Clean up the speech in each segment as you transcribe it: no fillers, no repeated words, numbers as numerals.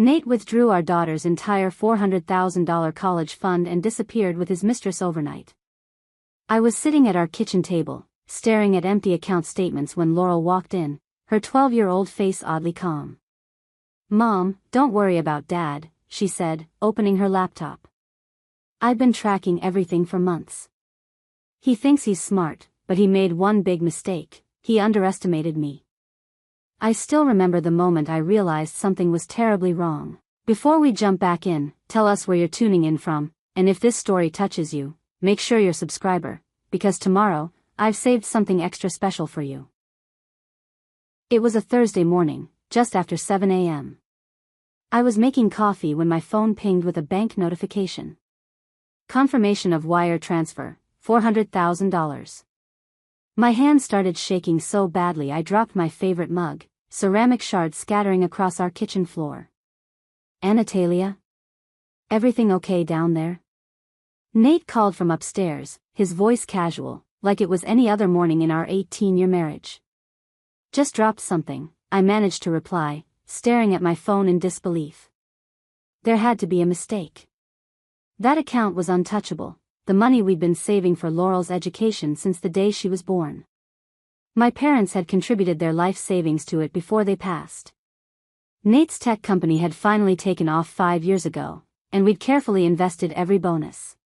Nate withdrew our daughter's entire $400,000 college fund and disappeared with his mistress overnight. I was sitting at our kitchen table, staring at empty account statements when Laurel walked in, her 12-year-old face oddly calm. "Mom, don't worry about Dad," she said, opening her laptop. "I've been tracking everything for months. He thinks he's smart, but he made one big mistake. He underestimated me." I still remember the moment I realized something was terribly wrong. Before we jump back in, tell us where you're tuning in from, and if this story touches you, make sure you're a subscriber, because tomorrow, I've saved something extra special for you. It was a Thursday morning, just after 7 a.m. I was making coffee when my phone pinged with a bank notification. Confirmation of wire transfer, $400,000. My hand started shaking so badly I dropped my favorite mug, ceramic shards scattering across our kitchen floor. "Anatalia? Everything okay down there?" Nate called from upstairs, his voice casual, like it was any other morning in our 18-year marriage. "Just dropped something," I managed to reply, staring at my phone in disbelief. There had to be a mistake. That account was untouchable, the money we'd been saving for Laurel's education since the day she was born. My parents had contributed their life savings to it before they passed. Nate's tech company had finally taken off 5 years ago, and we'd carefully invested every bonus.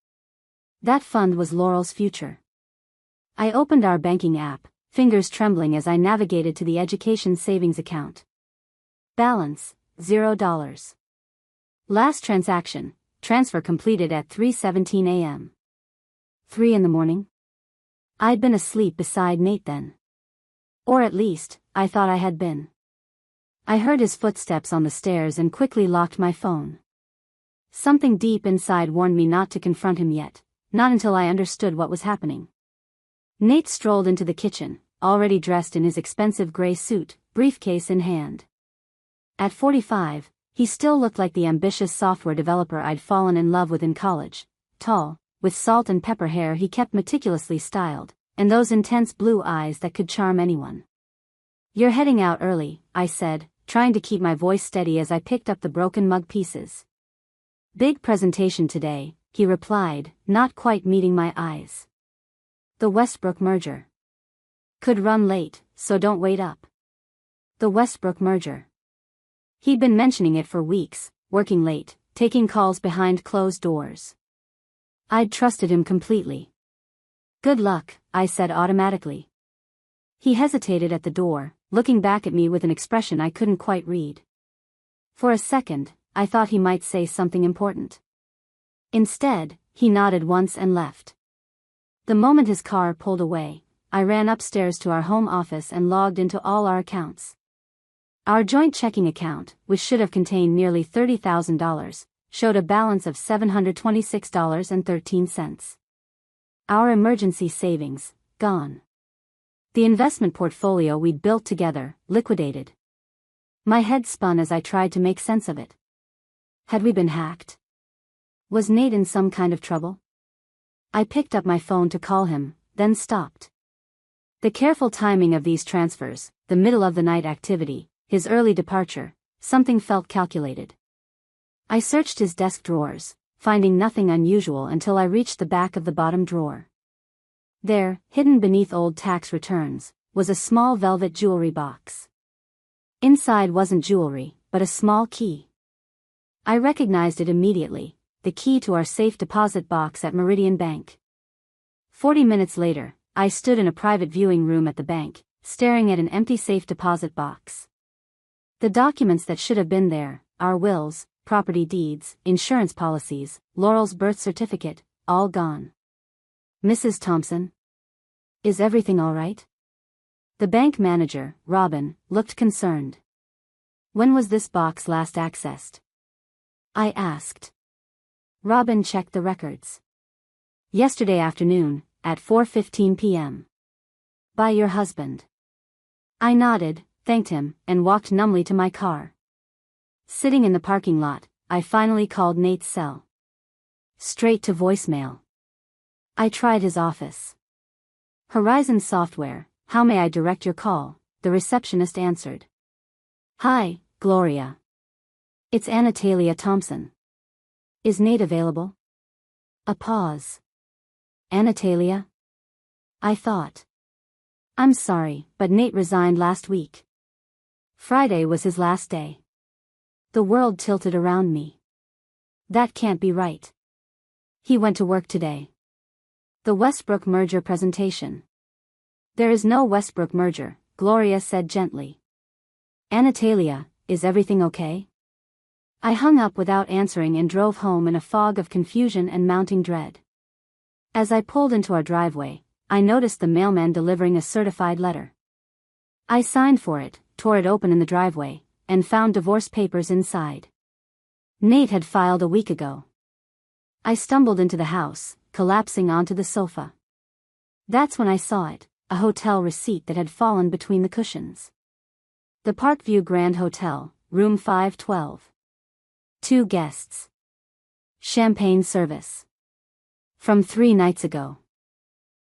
That fund was Laurel's future. I opened our banking app, fingers trembling as I navigated to the education savings account. Balance, $0. Last transaction, transfer completed at 3:17 a.m. 3 in the morning? I'd been asleep beside Nate then. Or at least, I thought I had been. I heard his footsteps on the stairs and quickly locked my phone. Something deep inside warned me not to confront him yet, not until I understood what was happening. Nate strolled into the kitchen, already dressed in his expensive gray suit, briefcase in hand. At 45, he still looked like the ambitious software developer I'd fallen in love with in college, tall, with salt and pepper hair he kept meticulously styled, and those intense blue eyes that could charm anyone. "You're heading out early," I said, trying to keep my voice steady as I picked up the broken mug pieces. "Big presentation today," he replied, not quite meeting my eyes. "The Westbrook merger. Could run late, so don't wait up." The Westbrook merger. He'd been mentioning it for weeks, working late, taking calls behind closed doors. I'd trusted him completely. "Good luck," I said automatically. He hesitated at the door, looking back at me with an expression I couldn't quite read. For a second, I thought he might say something important. Instead, he nodded once and left. The moment his car pulled away, I ran upstairs to our home office and logged into all our accounts. Our joint checking account, which should have contained nearly $30,000, showed a balance of $726.13. Our emergency savings, gone. The investment portfolio we'd built together, liquidated. My head spun as I tried to make sense of it. Had we been hacked? Was Nate in some kind of trouble? I picked up my phone to call him, then stopped. The careful timing of these transfers, the middle-of-the-night activity, his early departure, something felt calculated. I searched his desk drawers, finding nothing unusual until I reached the back of the bottom drawer. There, hidden beneath old tax returns, was a small velvet jewelry box. Inside wasn't jewelry, but a small key. I recognized it immediately, the key to our safe deposit box at Meridian Bank. 40 minutes later, I stood in a private viewing room at the bank, staring at an empty safe deposit box. The documents that should have been there, our wills, property deeds, insurance policies, Laurel's birth certificate, all gone. "Mrs. Thompson? Is everything all right?" The bank manager, Robin, looked concerned. "When was this box last accessed?" I asked. Robin checked the records. "Yesterday afternoon, at 4:15 p.m. By your husband." I nodded, thanked him, and walked numbly to my car. Sitting in the parking lot, I finally called Nate's cell. Straight to voicemail. I tried his office. "Horizon Software, how may I direct your call?" the receptionist answered. "Hi, Gloria. It's Anatalia Thompson. Is Nate available? A pause. Anatalia? I thought. I'm sorry, but Nate resigned last week. Friday was his last day. The world tilted around me. That can't be right. He went to work today. The Westbrook merger presentation. There is no Westbrook merger, Gloria said gently. Anatalia, is everything okay? I hung up without answering and drove home in a fog of confusion and mounting dread. As I pulled into our driveway, I noticed the mailman delivering a certified letter. I signed for it, tore it open in the driveway, and found divorce papers inside. Nate had filed a week ago. I stumbled into the house, collapsing onto the sofa. That's when I saw it, a hotel receipt that had fallen between the cushions. The Parkview Grand Hotel, room 512. 2 guests. Champagne service. From 3 nights ago.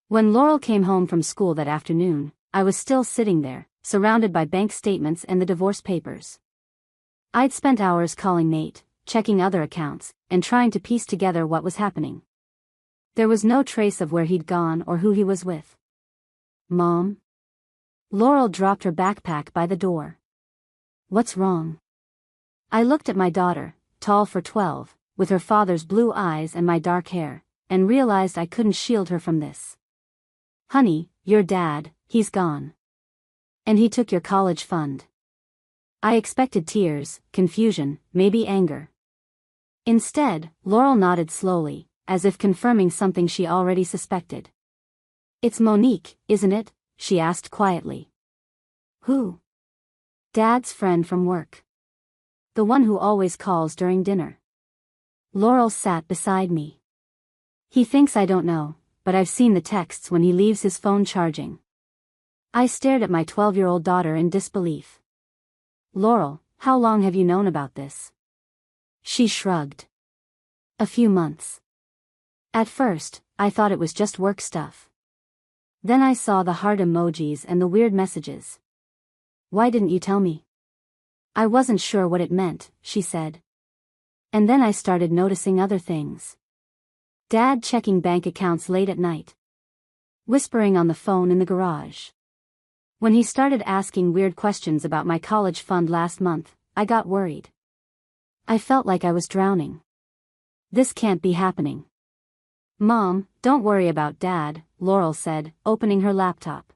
When Laurel came home from school that afternoon, I was still sitting there, surrounded by bank statements and the divorce papers. I'd spent hours calling Nate, checking other accounts, and trying to piece together what was happening. There was no trace of where he'd gone or who he was with. Mom? Laurel dropped her backpack by the door. What's wrong? I looked at my daughter, tall for 12, with her father's blue eyes and my dark hair, and realized I couldn't shield her from this. Honey, your dad, he's gone. And he took your college fund. I expected tears, confusion, maybe anger. Instead, Laurel nodded slowly, as if confirming something she already suspected. It's Monique, isn't it? She asked quietly. Who? Dad's friend from work. The one who always calls during dinner. Laurel sat beside me. He thinks I don't know, but I've seen the texts when he leaves his phone charging. I stared at my 12-year-old daughter in disbelief. Laurel, how long have you known about this? She shrugged. A few months. At first, I thought it was just work stuff. Then I saw the heart emojis and the weird messages. Why didn't you tell me? I wasn't sure what it meant, she said. And then I started noticing other things. Dad checking bank accounts late at night. Whispering on the phone in the garage. When he started asking weird questions about my college fund last month, I got worried. I felt like I was drowning. This can't be happening. Mom, don't worry about Dad, Laurel said, opening her laptop.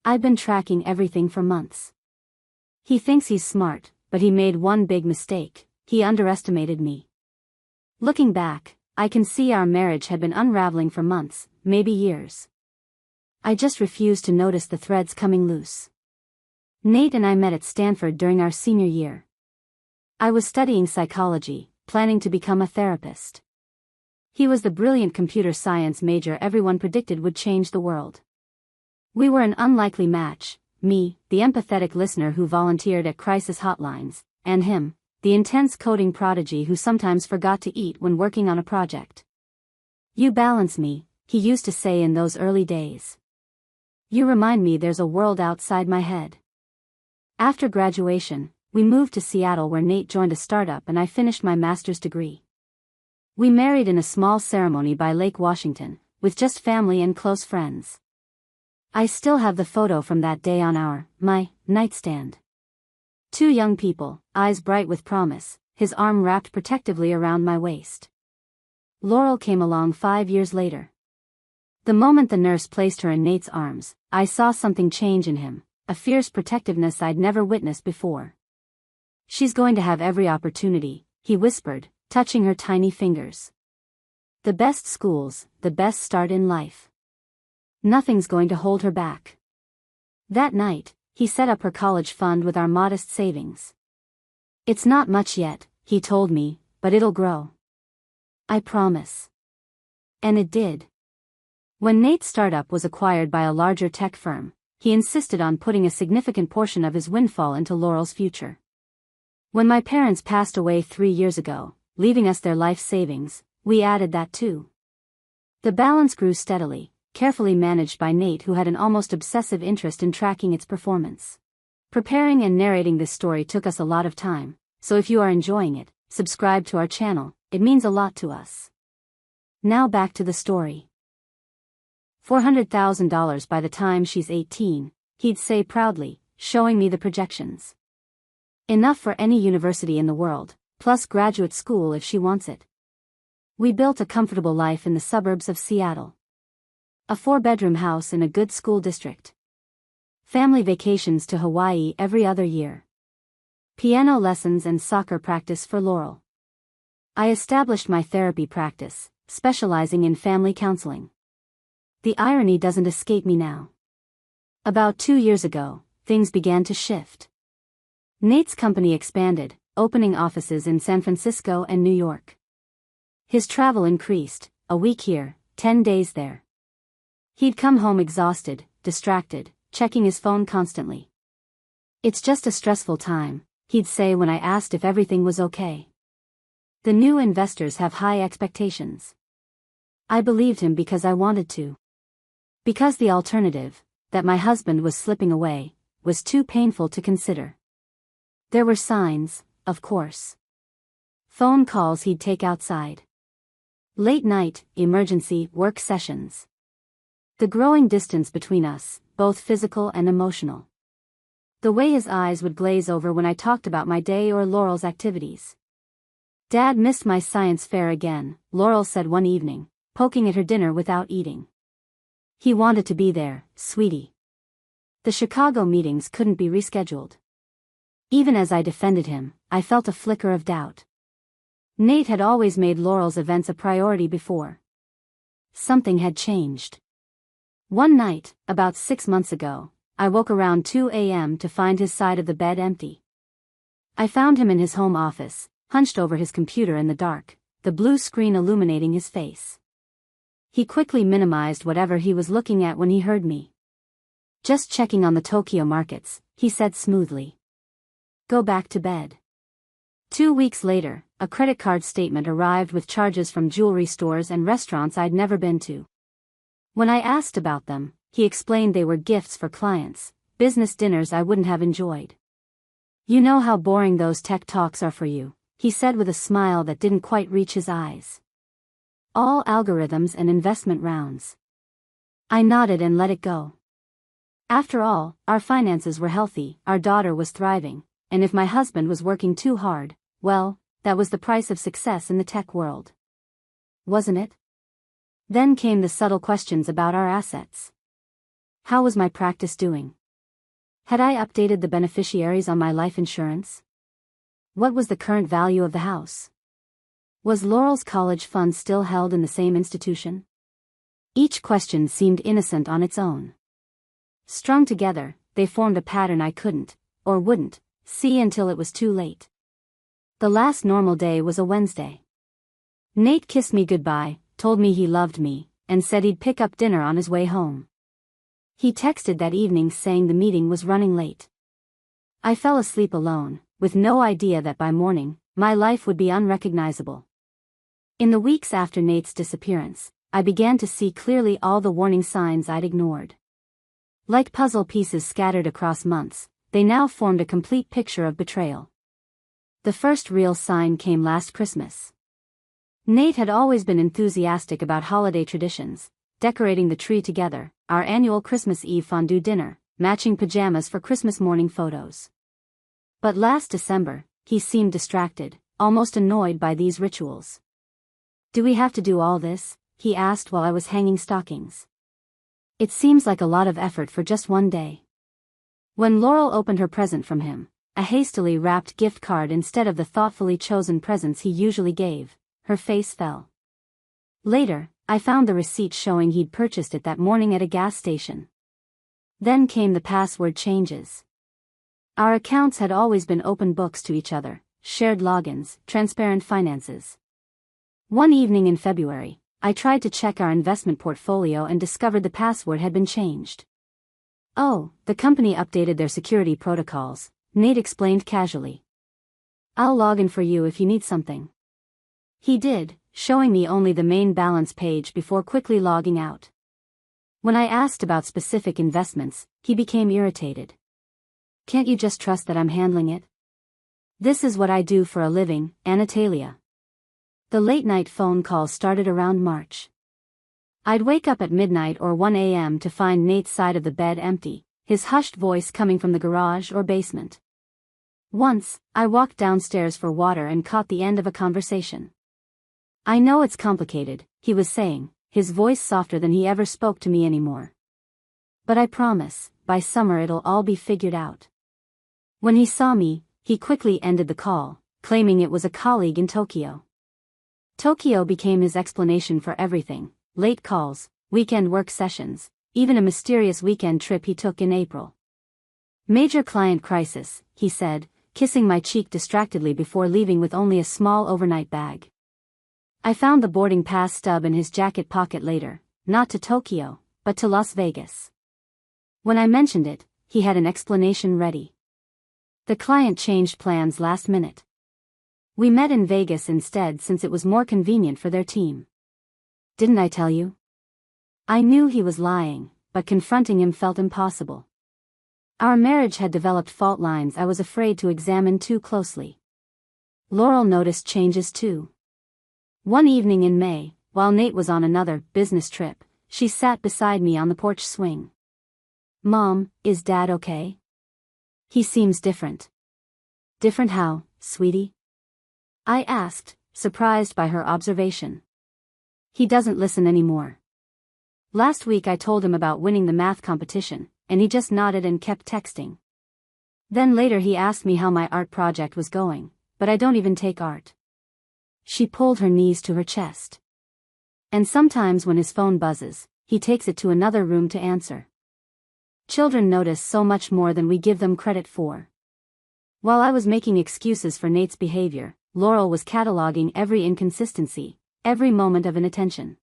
I've been tracking everything for months. He thinks he's smart, but he made one big mistake. He underestimated me. Looking back, I can see our marriage had been unraveling for months, maybe years. I just refused to notice the threads coming loose. Nate and I met at Stanford during our senior year. I was studying psychology, planning to become a therapist. He was the brilliant computer science major everyone predicted would change the world. We were an unlikely match, me, the empathetic listener who volunteered at crisis hotlines, and him, the intense coding prodigy who sometimes forgot to eat when working on a project. You balance me, he used to say in those early days. You remind me there's a world outside my head. After graduation, we moved to Seattle where Nate joined a startup and I finished my master's degree. We married in a small ceremony by Lake Washington, with just family and close friends. I still have the photo from that day on my nightstand. 2 young people, eyes bright with promise, his arm wrapped protectively around my waist. Laurel came along 5 years later. The moment the nurse placed her in Nate's arms, I saw something change in him, a fierce protectiveness I'd never witnessed before. She's going to have every opportunity, he whispered, touching her tiny fingers. The best schools, the best start in life. Nothing's going to hold her back. That night, he set up her college fund with our modest savings. It's not much yet, he told me, but it'll grow. I promise. And it did. When Nate's startup was acquired by a larger tech firm, he insisted on putting a significant portion of his windfall into Laurel's future. When my parents passed away 3 years ago, leaving us their life savings, we added that too. The balance grew steadily, carefully managed by Nate, who had an almost obsessive interest in tracking its performance. Preparing and narrating this story took us a lot of time, so if you are enjoying it, subscribe to our channel, it means a lot to us. Now back to the story. $400,000 by the time she's 18, he'd say proudly, showing me the projections. Enough for any university in the world, plus graduate school if she wants it. We built a comfortable life in the suburbs of Seattle. A 4-bedroom house in a good school district. Family vacations to Hawaii every other year. Piano lessons and soccer practice for Laurel. I established my therapy practice, specializing in family counseling. The irony doesn't escape me now. About 2 years ago, things began to shift. Nate's company expanded, opening offices in San Francisco and New York. His travel increased, a week here, 10 days there. He'd come home exhausted, distracted, checking his phone constantly. "It's just a stressful time," he'd say when I asked if everything was okay. The new investors have high expectations. I believed him because I wanted to. Because the alternative, that my husband was slipping away, was too painful to consider. There were signs, of course. Phone calls he'd take outside. Late night, emergency work sessions. The growing distance between us, both physical and emotional. The way his eyes would glaze over when I talked about my day or Laurel's activities. "Dad missed my science fair again," Laurel said one evening, poking at her dinner without eating. "He wanted to be there, sweetie. The Chicago meetings couldn't be rescheduled." Even as I defended him, I felt a flicker of doubt. Nate had always made Laurel's events a priority before. Something had changed. One night, about 6 months ago, I woke around 2 a.m. to find his side of the bed empty. I found him in his home office, hunched over his computer in the dark, the blue screen illuminating his face. He quickly minimized whatever he was looking at when he heard me. "Just checking on the Tokyo markets," he said smoothly. "Go back to bed." 2 weeks later, a credit card statement arrived with charges from jewelry stores and restaurants I'd never been to. When I asked about them, he explained they were gifts for clients, business dinners I wouldn't have enjoyed. "You know how boring those tech talks are for you," he said with a smile that didn't quite reach his eyes. "All algorithms and investment rounds." I nodded and let it go. After all, our finances were healthy, our daughter was thriving, and if my husband was working too hard, well, that was the price of success in the tech world. Wasn't it? Then came the subtle questions about our assets. How was my practice doing? Had I updated the beneficiaries on my life insurance? What was the current value of the house? Was Laurel's college fund still held in the same institution? Each question seemed innocent on its own. Strung together, they formed a pattern I couldn't, or wouldn't, see until it was too late. The last normal day was a Wednesday. Nate kissed me goodbye, told me he loved me, and said he'd pick up dinner on his way home. He texted that evening saying the meeting was running late. I fell asleep alone, with no idea that by morning, my life would be unrecognizable. In the weeks after Nate's disappearance, I began to see clearly all the warning signs I'd ignored. Like puzzle pieces scattered across months, they now formed a complete picture of betrayal. The first real sign came last Christmas. Nate had always been enthusiastic about holiday traditions, decorating the tree together, our annual Christmas Eve fondue dinner, matching pajamas for Christmas morning photos. But last December, he seemed distracted, almost annoyed by these rituals. "Do we have to do all this?" he asked while I was hanging stockings. "It seems like a lot of effort for just one day." When Laurel opened her present from him, a hastily wrapped gift card instead of the thoughtfully chosen presents he usually gave, her face fell. Later, I found the receipt showing he'd purchased it that morning at a gas station. Then came the password changes. Our accounts had always been open books to each other, shared logins, transparent finances. One evening in February, I tried to check our investment portfolio and discovered the password had been changed. "Oh, the company updated their security protocols," Nate explained casually. "I'll log in for you if you need something." He did, showing me only the main balance page before quickly logging out. When I asked about specific investments, he became irritated. "Can't you just trust that I'm handling it?" This is what I do for a living, Anatalia. The late-night phone calls started around March. I'd wake up at midnight or 1 a.m. to find Nate's side of the bed empty, his hushed voice coming from the garage or basement. Once, I walked downstairs for water and caught the end of a conversation. "I know it's complicated," he was saying, his voice softer than he ever spoke to me anymore. "But I promise, by summer it'll all be figured out." When he saw me, he quickly ended the call, claiming it was a colleague in Tokyo. Tokyo became his explanation for everything: late calls, weekend work sessions, even a mysterious weekend trip he took in April. "Major client crisis," he said, kissing my cheek distractedly before leaving with only a small overnight bag. I found the boarding pass stub in his jacket pocket later, not to Tokyo, but to Las Vegas. When I mentioned it, he had an explanation ready. The client changed plans last minute. We met in Vegas instead since it was more convenient for their team. "Didn't I tell you?" I knew he was lying, but confronting him felt impossible. Our marriage had developed fault lines I was afraid to examine too closely. Laurel noticed changes too. One evening in May, while Nate was on another business trip, she sat beside me on the porch swing. "Mom, is Dad okay? He seems different." "Different how, sweetie?" I asked, surprised by her observation. "He doesn't listen anymore. Last week I told him about winning the math competition, and he just nodded and kept texting. Then later he asked me how my art project was going, but I don't even take art." She pulled her knees to her chest. "And sometimes when his phone buzzes, he takes it to another room to answer." Children notice so much more than we give them credit for. While I was making excuses for Nate's behavior, Laurel was cataloging every inconsistency, every moment of inattention.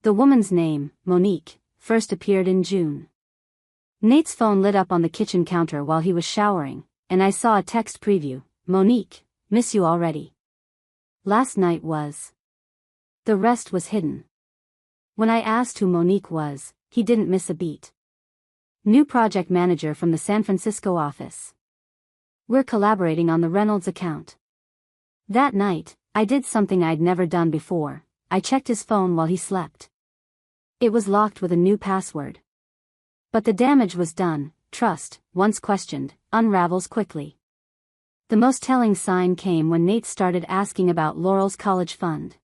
The woman's name, Monique, first appeared in June. Nate's phone lit up on the kitchen counter while he was showering, and I saw a text preview: "Monique, miss you already." Last night was. The rest was hidden. When I asked who Monique was, he didn't miss a beat. "New project manager from the San Francisco office. We're collaborating on the Reynolds account." That night, I did something I'd never done before. I checked his phone while he slept. It was locked with a new password. But the damage was done. Trust, once questioned, unravels quickly. The most telling sign came when Nate started asking about Laurel's college fund.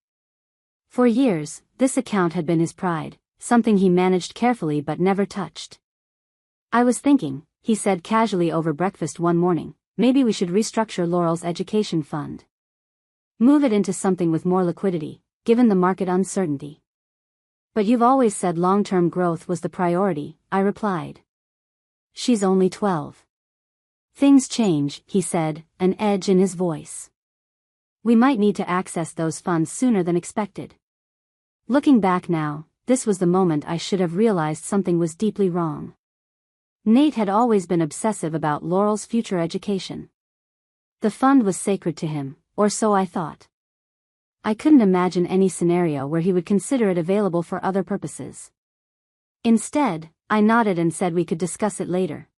For years, this account had been his pride, something he managed carefully but never touched. "I was thinking," he said casually over breakfast one morning, "maybe we should restructure Laurel's education fund. Move it into something with more liquidity, given the market uncertainty." "But you've always said long-term growth was the priority," I replied. "She's only 12. Things change," he said, an edge in his voice. "We might need to access those funds sooner than expected." Looking back now, this was the moment I should have realized something was deeply wrong. Nate had always been obsessive about Laurel's future education. The fund was sacred to him, or so I thought. I couldn't imagine any scenario where he would consider it available for other purposes. Instead, I nodded and said we could discuss it later.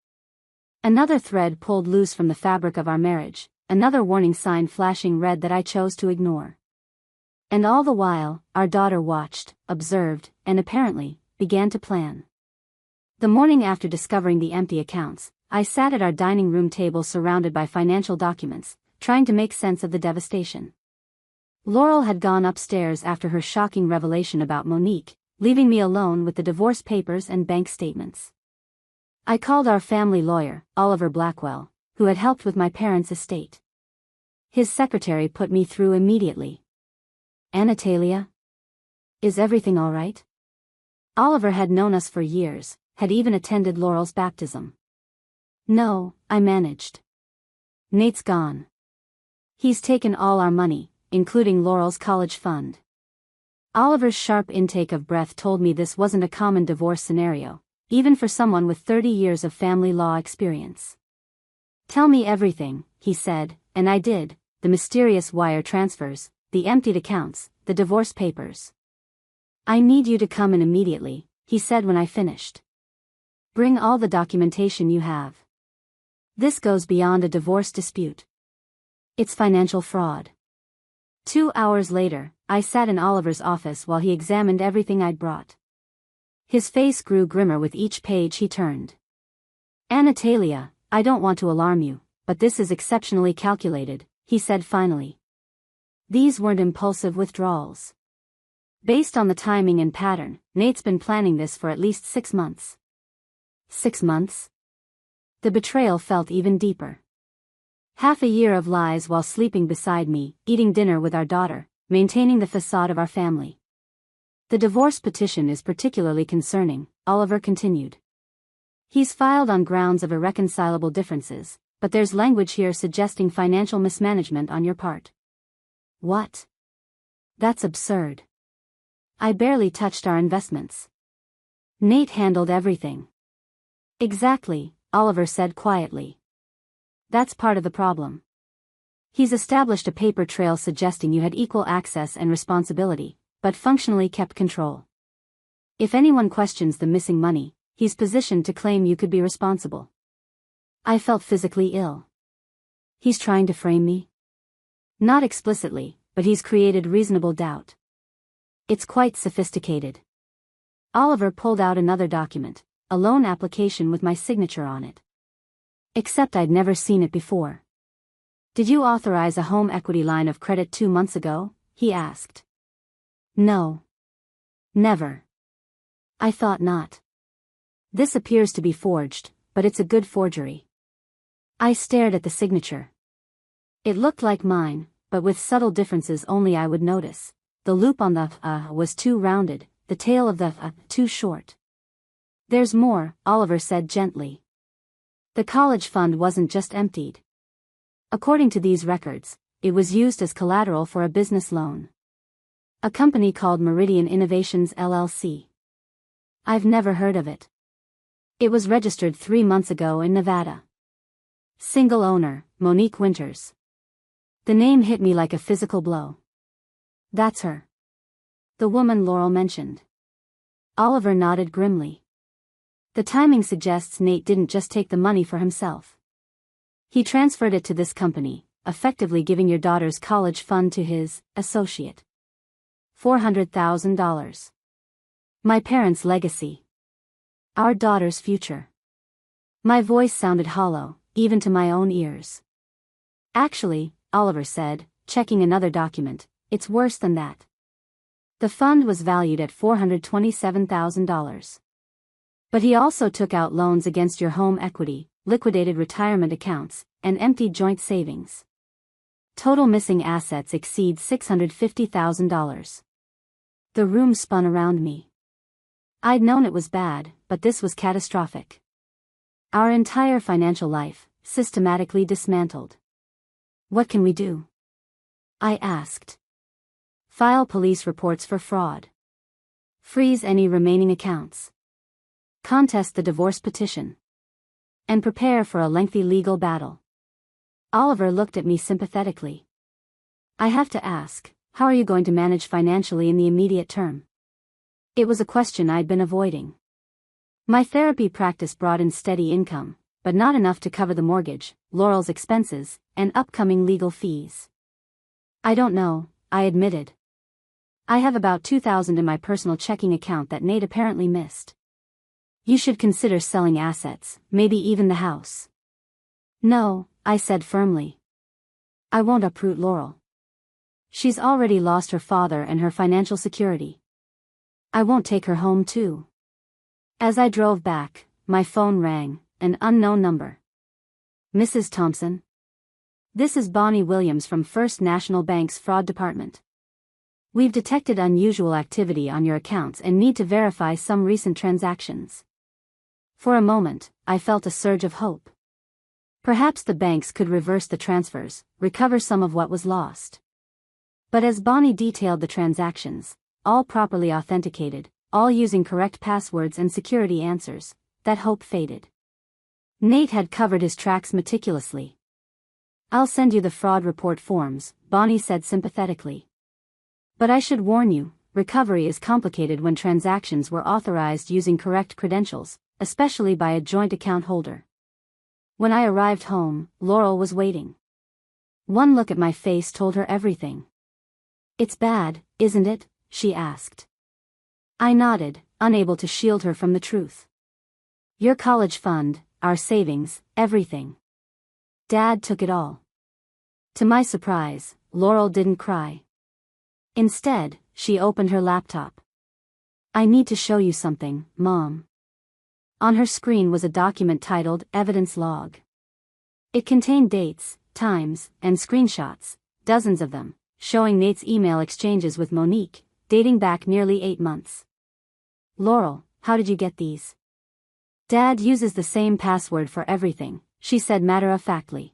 Another thread pulled loose from the fabric of our marriage, another warning sign flashing red that I chose to ignore. And all the while, our daughter watched, observed, and apparently, began to plan. The morning after discovering the empty accounts, I sat at our dining room table surrounded by financial documents, trying to make sense of the devastation. Laurel had gone upstairs after her shocking revelation about Monique, leaving me alone with the divorce papers and bank statements. I called our family lawyer, Oliver Blackwell, who had helped with my parents' estate. His secretary put me through immediately. "Anatalia? Is everything all right?" Oliver had known us for years, had even attended Laurel's baptism. "No," I managed. "Nate's gone. He's taken all our money, including Laurel's college fund." Oliver's sharp intake of breath told me this wasn't a common divorce scenario, even for someone with 30 years of family law experience. "Tell me everything," he said, and I did: the mysterious wire transfers, the emptied accounts, the divorce papers. "I need you to come in immediately," he said when I finished. "Bring all the documentation you have. This goes beyond a divorce dispute. It's financial fraud. 2 hours later, I sat in Oliver's office while he examined everything I'd brought. His face grew grimmer with each page he turned. "Anatalia, I don't want to alarm you, but this is exceptionally calculated," he said finally. These weren't impulsive withdrawals. Based on the timing and pattern, Nate's been planning this for at least 6 months. 6 months? The betrayal felt even deeper. Half a year of lies while sleeping beside me, eating dinner with our daughter, maintaining the facade of our family. The divorce petition is particularly concerning, Oliver continued. He's filed on grounds of irreconcilable differences, but there's language here suggesting financial mismanagement on your part. What? That's absurd. I barely touched our investments. Nate handled everything. Exactly, Oliver said quietly. That's part of the problem. He's established a paper trail suggesting you had equal access and responsibility, but functionally kept control. If anyone questions the missing money, he's positioned to claim you could be responsible. I felt physically ill. He's trying to frame me? Not explicitly, but he's created reasonable doubt. It's quite sophisticated. Oliver pulled out another document, a loan application with my signature on it. Except I'd never seen it before. "Did you authorize a home equity line of credit 2 months ago?" he asked. "No. Never." I thought not. "This appears to be forged, but it's a good forgery." I stared at the signature. It looked like mine, but with subtle differences only I would notice. The loop on the was too rounded, the tail of the too short. "There's more," Oliver said gently. The college fund wasn't just emptied. According to these records, it was used as collateral for a business loan. A company called Meridian Innovations LLC. I've never heard of it. It was registered 3 months ago in Nevada. Single owner, Monique Winters. The name hit me like a physical blow. That's her. The woman Laurel mentioned. Oliver nodded grimly. The timing suggests Nate didn't just take the money for himself. He transferred it to this company, effectively giving your daughter's college fund to his associate. $400,000. My parents' legacy. Our daughter's future. My voice sounded hollow, even to my own ears. "Actually," Oliver said, checking another document, "it's worse than that. The fund was valued at $427,000. But he also took out loans against your home equity, liquidated retirement accounts, and emptied joint savings. Total missing assets exceed $650,000. The room spun around me. I'd known it was bad, but this was catastrophic. Our entire financial life, systematically dismantled. "What can we do?" I asked. "File police reports for fraud. Freeze any remaining accounts. Contest the divorce petition. And prepare for a lengthy legal battle." Oliver looked at me sympathetically. "I have to ask, how are you going to manage financially in the immediate term?" It was a question I'd been avoiding. My therapy practice brought in steady income, but not enough to cover the mortgage, Laurel's expenses, and upcoming legal fees. "I don't know," I admitted. "I have about $2,000 in my personal checking account that Nate apparently missed." "You should consider selling assets, maybe even the house." "No," I said firmly. "I won't uproot Laurel. She's already lost her father and her financial security. I won't take her home too." As I drove back, my phone rang, an unknown number. "Mrs. Thompson? This is Bonnie Williams from First National Bank's fraud department. We've detected unusual activity on your accounts and need to verify some recent transactions." For a moment, I felt a surge of hope. Perhaps the banks could reverse the transfers, recover some of what was lost. But as Bonnie detailed the transactions, all properly authenticated, all using correct passwords and security answers, that hope faded. Nate had covered his tracks meticulously. "I'll send you the fraud report forms," Bonnie said sympathetically. "But I should warn you, recovery is complicated when transactions were authorized using correct credentials, especially by a joint account holder." When I arrived home, Laurel was waiting. One look at my face told her everything. "It's bad, isn't it?" she asked. I nodded, unable to shield her from the truth. "Your college fund, our savings, everything. Dad took it all." To my surprise, Laurel didn't cry. Instead, she opened her laptop. "I need to show you something, Mom." On her screen was a document titled Evidence Log. It contained dates, times, and screenshots, dozens of them, showing Nate's email exchanges with Monique, dating back nearly 8 months. "Laurel, how did you get these?" "Dad uses the same password for everything," she said matter-of-factly.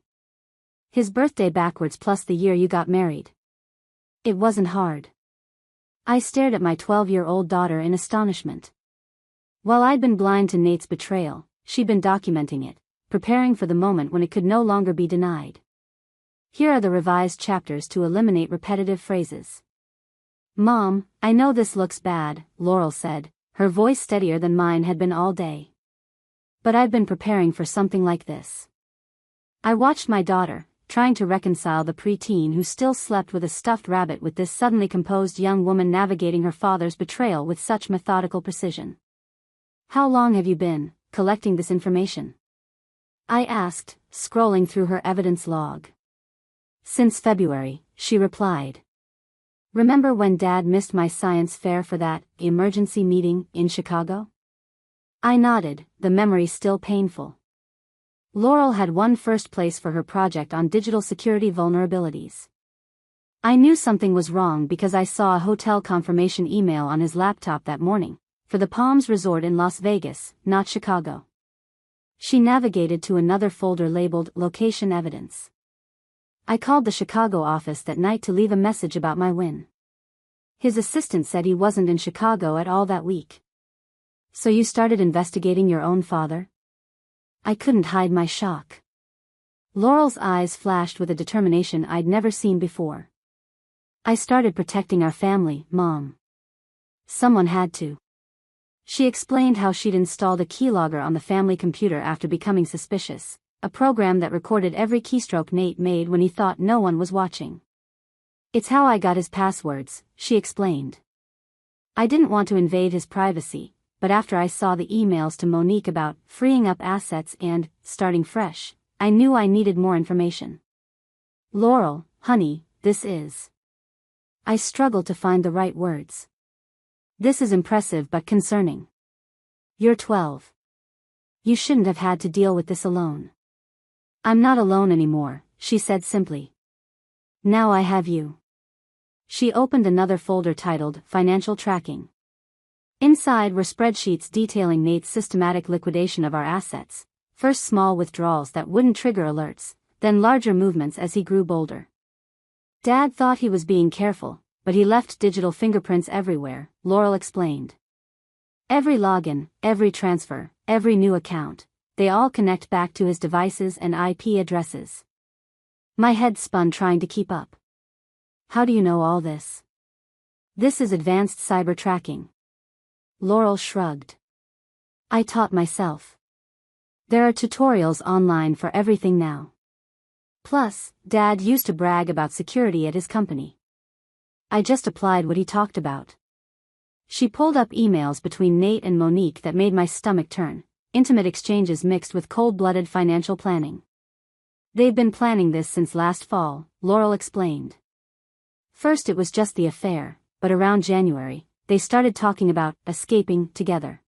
"His birthday backwards plus the year you got married." It wasn't hard. I stared at my 12-year-old daughter in astonishment. While I'd been blind to Nate's betrayal, she'd been documenting it, preparing for the moment when it could no longer be denied. Here are the revised chapters to eliminate repetitive phrases. "Mom, I know this looks bad," Laurel said, her voice steadier than mine had been all day. "But I've been preparing for something like this." I watched my daughter, trying to reconcile the preteen who still slept with a stuffed rabbit with this suddenly composed young woman navigating her father's betrayal with such methodical precision. "How long have you been collecting this information?" I asked, scrolling through her evidence log. "Since February," she replied. "Remember when Dad missed my science fair for that emergency meeting in Chicago?" I nodded, the memory still painful. Laurel had won first place for her project on digital security vulnerabilities. I knew something was wrong because I saw a hotel confirmation email on his laptop that morning, for the Palms Resort in Las Vegas, not Chicago. She navigated to another folder labeled Location Evidence. I called the Chicago office that night to leave a message about my win. His assistant said he wasn't in Chicago at all that week. "So you started investigating your own father?" I couldn't hide my shock. Laurel's eyes flashed with a determination I'd never seen before. "I started protecting our family, Mom. Someone had to." She explained how she'd installed a keylogger on the family computer after becoming suspicious, a program that recorded every keystroke Nate made when he thought no one was watching. "It's how I got his passwords," she explained. "I didn't want to invade his privacy, but after I saw the emails to Monique about freeing up assets and starting fresh, I knew I needed more information." "Laurel, honey, this is..." I struggled to find the right words. "This is impressive but concerning. You're 12. You shouldn't have had to deal with this alone." "I'm not alone anymore," she said simply. "Now I have you." She opened another folder titled Financial Tracking. Inside were spreadsheets detailing Nate's systematic liquidation of our assets, first small withdrawals that wouldn't trigger alerts, then larger movements as he grew bolder. "Dad thought he was being careful, but he left digital fingerprints everywhere," Laurel explained. "Every login, every transfer, every new account, they all connect back to his devices and IP addresses." My head spun trying to keep up. "How do you know all this?" "This is advanced cyber tracking." Laurel shrugged. "I taught myself. There are tutorials online for everything now. Plus, Dad used to brag about security at his company. I just applied what he talked about." She pulled up emails between Nate and Monique that made my stomach turn, intimate exchanges mixed with cold-blooded financial planning. "They've been planning this since last fall," Laurel explained. "First it was just the affair, but around January, they started talking about escaping together.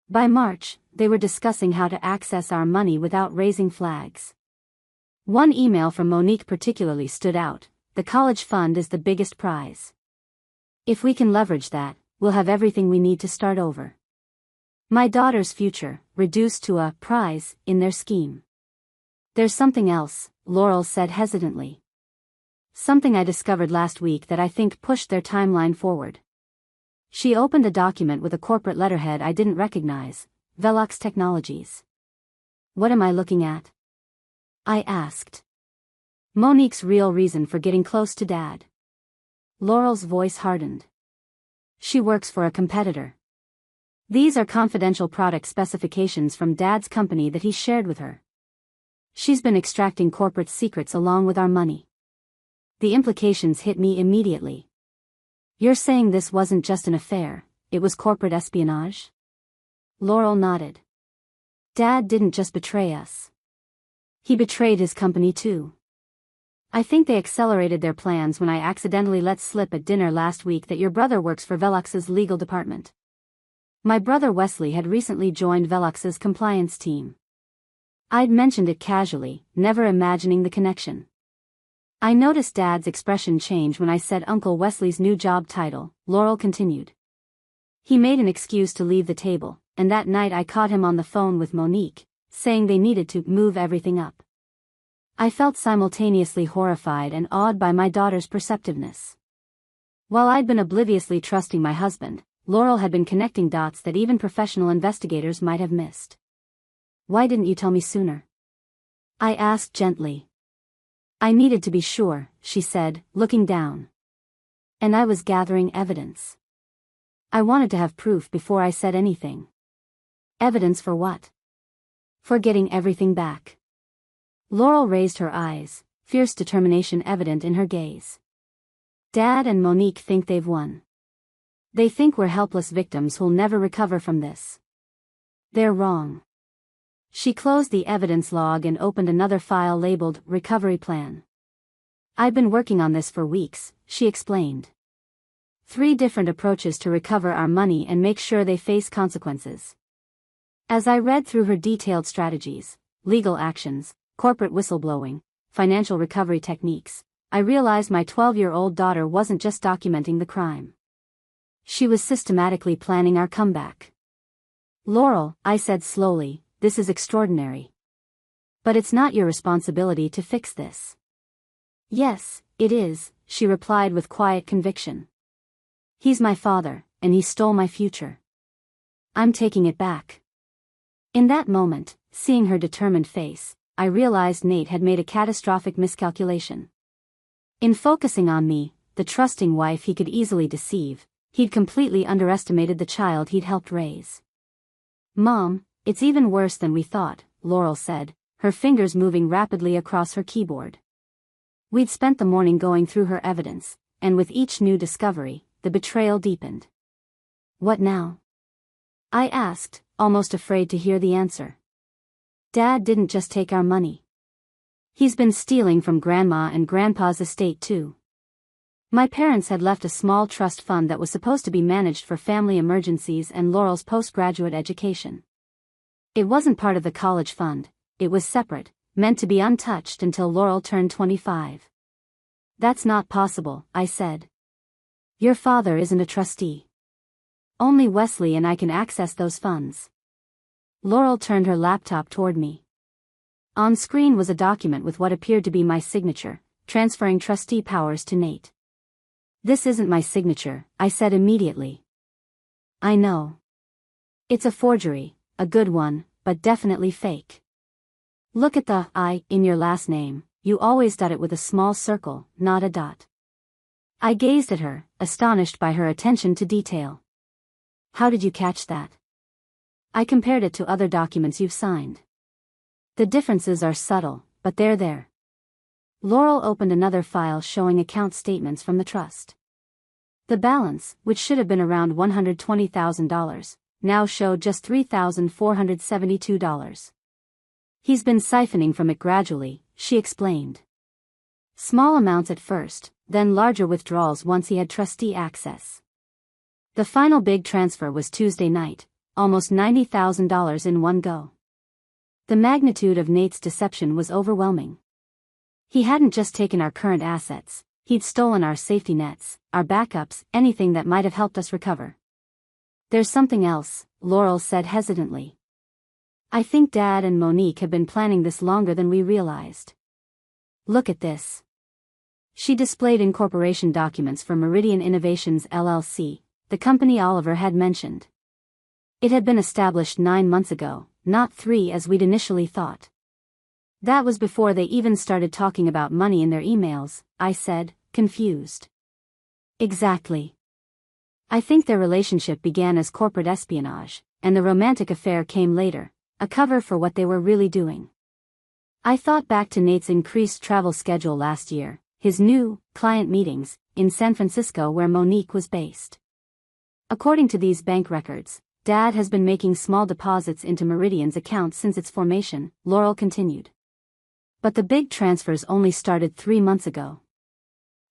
By March, they were discussing how to access our money without raising flags. One email from Monique particularly stood out: "The college fund is the biggest prize. If we can leverage that, we'll have everything we need to start over." My daughter's future, reduced to a prize, in their scheme. "There's something else," Laurel said hesitantly. "Something I discovered last week that I think pushed their timeline forward." She opened a document with a corporate letterhead I didn't recognize: Velox Technologies. "What am I looking at?" I asked. "Monique's real reason for getting close to Dad." Laurel's voice hardened. "She works for a competitor. These are confidential product specifications from Dad's company that he shared with her. She's been extracting corporate secrets along with our money. The implications hit me immediately. You're saying this wasn't just an affair, it was corporate espionage? Laurel nodded. Dad didn't just betray us. He betrayed his company too. I think they accelerated their plans when I accidentally let slip at dinner last week that your brother works for Velux's legal department. My brother Wesley had recently joined Velux's compliance team. I'd mentioned it casually, never imagining the connection. I noticed Dad's expression change when I said Uncle Wesley's new job title, Laurel continued. He made an excuse to leave the table, and that night I caught him on the phone with Monique, saying they needed to move everything up. I felt simultaneously horrified and awed by my daughter's perceptiveness. While I'd been obliviously trusting my husband, Laurel had been connecting dots that even professional investigators might have missed. Why didn't you tell me sooner? I asked gently. I needed to be sure, she said, looking down. And I was gathering evidence. I wanted to have proof before I said anything. Evidence for what? For getting everything back. Laurel raised her eyes, fierce determination evident in her gaze. Dad and Monique think they've won. They think we're helpless victims who'll never recover from this. They're wrong. She closed the evidence log and opened another file labeled Recovery Plan. I've been working on this for weeks, she explained. 3 different approaches to recover our money and make sure they face consequences. As I read through her detailed strategies, legal actions, corporate whistleblowing, financial recovery techniques, I realized my 12-year-old daughter wasn't just documenting the crime. She was systematically planning our comeback. Laurel, I said slowly, this is extraordinary. But it's not your responsibility to fix this. Yes, it is, she replied with quiet conviction. He's my father, and he stole my future. I'm taking it back. In that moment, seeing her determined face, I realized Nate had made a catastrophic miscalculation. In focusing on me, the trusting wife he could easily deceive, he'd completely underestimated the child he'd helped raise. Mom, it's even worse than we thought, Laurel said, her fingers moving rapidly across her keyboard. We'd spent the morning going through her evidence, and with each new discovery, the betrayal deepened. What now? I asked, almost afraid to hear the answer. Dad didn't just take our money. He's been stealing from Grandma and Grandpa's estate too. My parents had left a small trust fund that was supposed to be managed for family emergencies and Laurel's postgraduate education. It wasn't part of the college fund, it was separate, meant to be untouched until Laurel turned 25. That's not possible, I said. Your father isn't a trustee. Only Wesley and I can access those funds. Laurel turned her laptop toward me. On screen was a document with what appeared to be my signature, transferring trustee powers to Nate. This isn't my signature, I said immediately. I know. It's a forgery, a good one, but definitely fake. Look at the I in your last name, you always dot it with a small circle, not a dot. I gazed at her, astonished by her attention to detail. How did you catch that? I compared it to other documents you've signed. The differences are subtle, but they're there. Laurel opened another file showing account statements from the trust. The balance, which should have been around $120,000, now showed just $3,472. He's been siphoning from it gradually, she explained. Small amounts at first, then larger withdrawals once he had trustee access. The final big transfer was Tuesday night, almost $90,000 in one go. The magnitude of Nate's deception was overwhelming. He hadn't just taken our current assets, he'd stolen our safety nets, our backups, anything that might have helped us recover. There's something else, Laurel said hesitantly. I think Dad and Monique have been planning this longer than we realized. Look at this. She displayed incorporation documents for Meridian Innovations LLC, the company Oliver had mentioned. It had been established 9 months ago, not 3 as we'd initially thought. That was before they even started talking about money in their emails, I said, confused. Exactly. I think their relationship began as corporate espionage, and the romantic affair came later, a cover for what they were really doing. I thought back to Nate's increased travel schedule last year, his new client meetings in San Francisco where Monique was based. According to these bank records, Dad has been making small deposits into Meridian's account since its formation, Laurel continued. But the big transfers only started 3 months ago.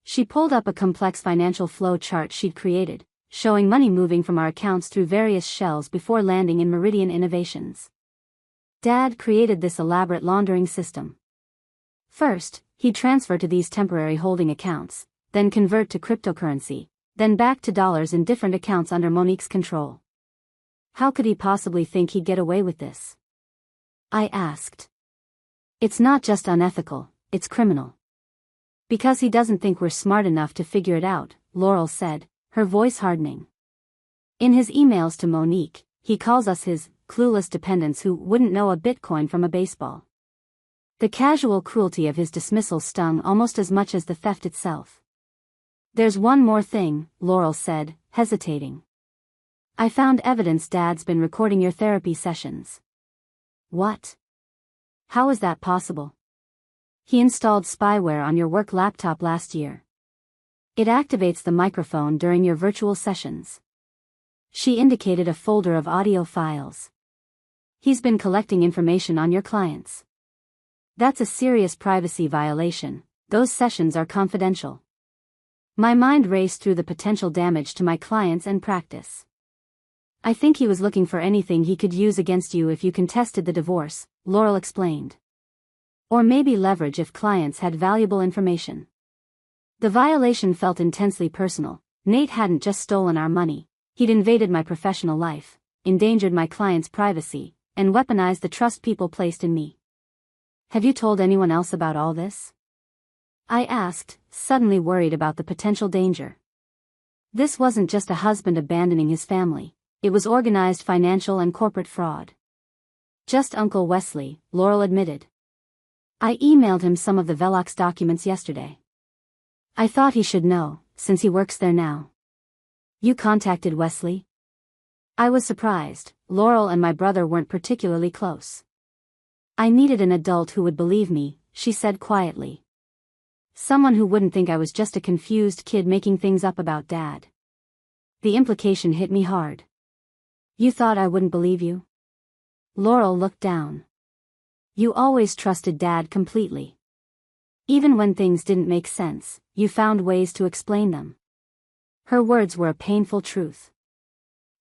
She pulled up a complex financial flow chart she'd created, showing money moving from our accounts through various shells before landing in Meridian Innovations. Dad created this elaborate laundering system. First, he'd transfer to these temporary holding accounts, then convert to cryptocurrency, then back to dollars in different accounts under Monique's control. How could he possibly think he'd get away with this? I asked. It's not just unethical, it's criminal. Because he doesn't think we're smart enough to figure it out, Laurel said, her voice hardening. In his emails to Monique, he calls us his clueless dependents who wouldn't know a Bitcoin from a baseball. The casual cruelty of his dismissal stung almost as much as the theft itself. There's one more thing, Laurel said, hesitating. I found evidence Dad's been recording your therapy sessions. What? How is that possible? He installed spyware on your work laptop last year. It activates the microphone during your virtual sessions. She indicated a folder of audio files. He's been collecting information on your clients. That's a serious privacy violation. Those sessions are confidential. My mind raced through the potential damage to my clients and practice. I think he was looking for anything he could use against you if you contested the divorce, Laurel explained. Or maybe leverage if clients had valuable information. The violation felt intensely personal. Nate hadn't just stolen our money, he'd invaded my professional life, endangered my clients' privacy, and weaponized the trust people placed in me. Have you told anyone else about all this? I asked, suddenly worried about the potential danger. This wasn't just a husband abandoning his family, it was organized financial and corporate fraud. Just Uncle Wesley, Laurel admitted. I emailed him some of the Velox documents yesterday. I thought he should know, since he works there now. You contacted Wesley? I was surprised. Laurel and my brother weren't particularly close. I needed an adult who would believe me, she said quietly. Someone who wouldn't think I was just a confused kid making things up about Dad. The implication hit me hard. You thought I wouldn't believe you? Laurel looked down. You always trusted Dad completely. Even when things didn't make sense, you found ways to explain them. Her words were a painful truth.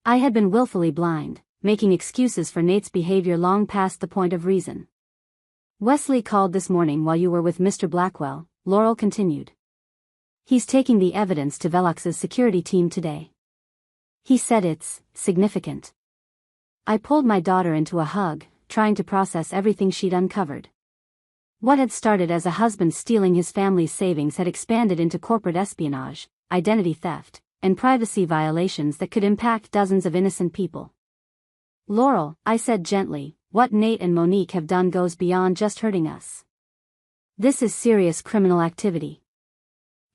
I had been willfully blind, making excuses for Nate's behavior long past the point of reason. Wesley called this morning while you were with Mr. Blackwell, Laurel continued. He's taking the evidence to Velox's security team today. He said it's significant. I pulled my daughter into a hug, trying to process everything she'd uncovered. What had started as a husband stealing his family's savings had expanded into corporate espionage, identity theft, and privacy violations that could impact dozens of innocent people. Laurel, I said gently, what Nate and Monique have done goes beyond just hurting us. This is serious criminal activity.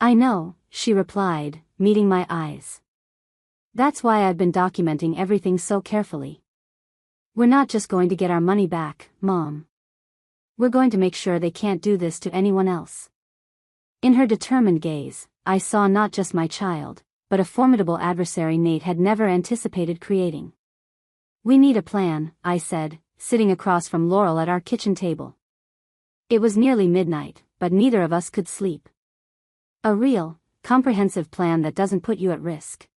I know, she replied, meeting my eyes. That's why I've been documenting everything so carefully. We're not just going to get our money back, Mom. We're going to make sure they can't do this to anyone else. In her determined gaze, I saw not just my child, but a formidable adversary Nate had never anticipated creating. We need a plan, I said, sitting across from Laurel at our kitchen table. It was nearly midnight, but neither of us could sleep. A real, comprehensive plan that doesn't put you at risk.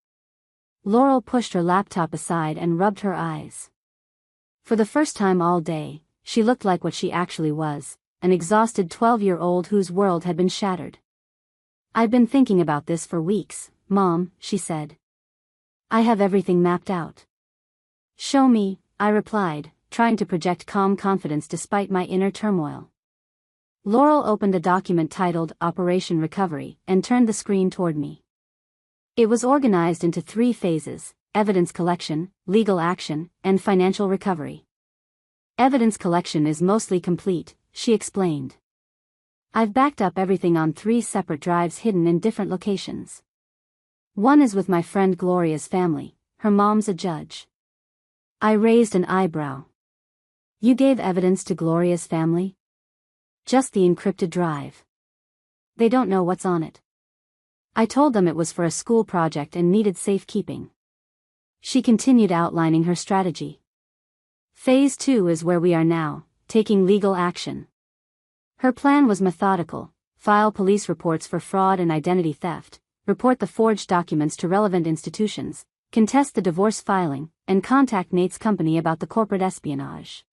Laurel pushed her laptop aside and rubbed her eyes. For the first time all day, she looked like what she actually was, an exhausted 12-year-old whose world had been shattered. I've been thinking about this for weeks, Mom, she said. I have everything mapped out. Show me, I replied, trying to project calm confidence despite my inner turmoil. Laurel opened a document titled Operation Recovery and turned the screen toward me. It was organized into 3 phases: evidence collection, legal action, and financial recovery. Evidence collection is mostly complete, she explained. I've backed up everything on 3 separate drives hidden in different locations. One is with my friend Gloria's family, her mom's a judge. I raised an eyebrow. You gave evidence to Gloria's family? Just the encrypted drive. They don't know what's on it. I told them it was for a school project and needed safekeeping. She continued outlining her strategy. Phase 2 is where we are now, taking legal action. Her plan was methodical: file police reports for fraud and identity theft, report the forged documents to relevant institutions, contest the divorce filing, and contact Nate's company about the corporate espionage.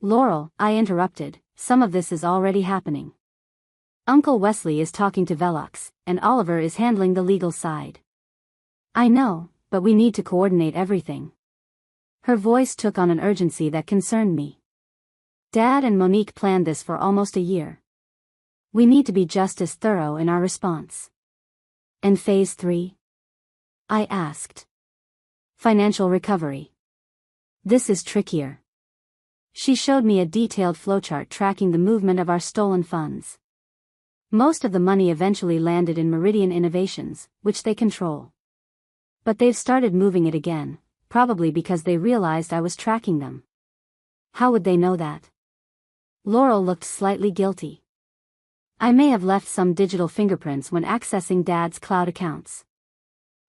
Laurel, I interrupted, some of this is already happening. Uncle Wesley is talking to Velox, and Oliver is handling the legal side. I know, but we need to coordinate everything. Her voice took on an urgency that concerned me. Dad and Monique planned this for almost a year. We need to be just as thorough in our response. And phase 3? I asked. Financial recovery. This is trickier. She showed me a detailed flowchart tracking the movement of our stolen funds. Most of the money eventually landed in Meridian Innovations, which they control. But they've started moving it again, probably because they realized I was tracking them. How would they know that? Laurel looked slightly guilty. I may have left some digital fingerprints when accessing Dad's cloud accounts.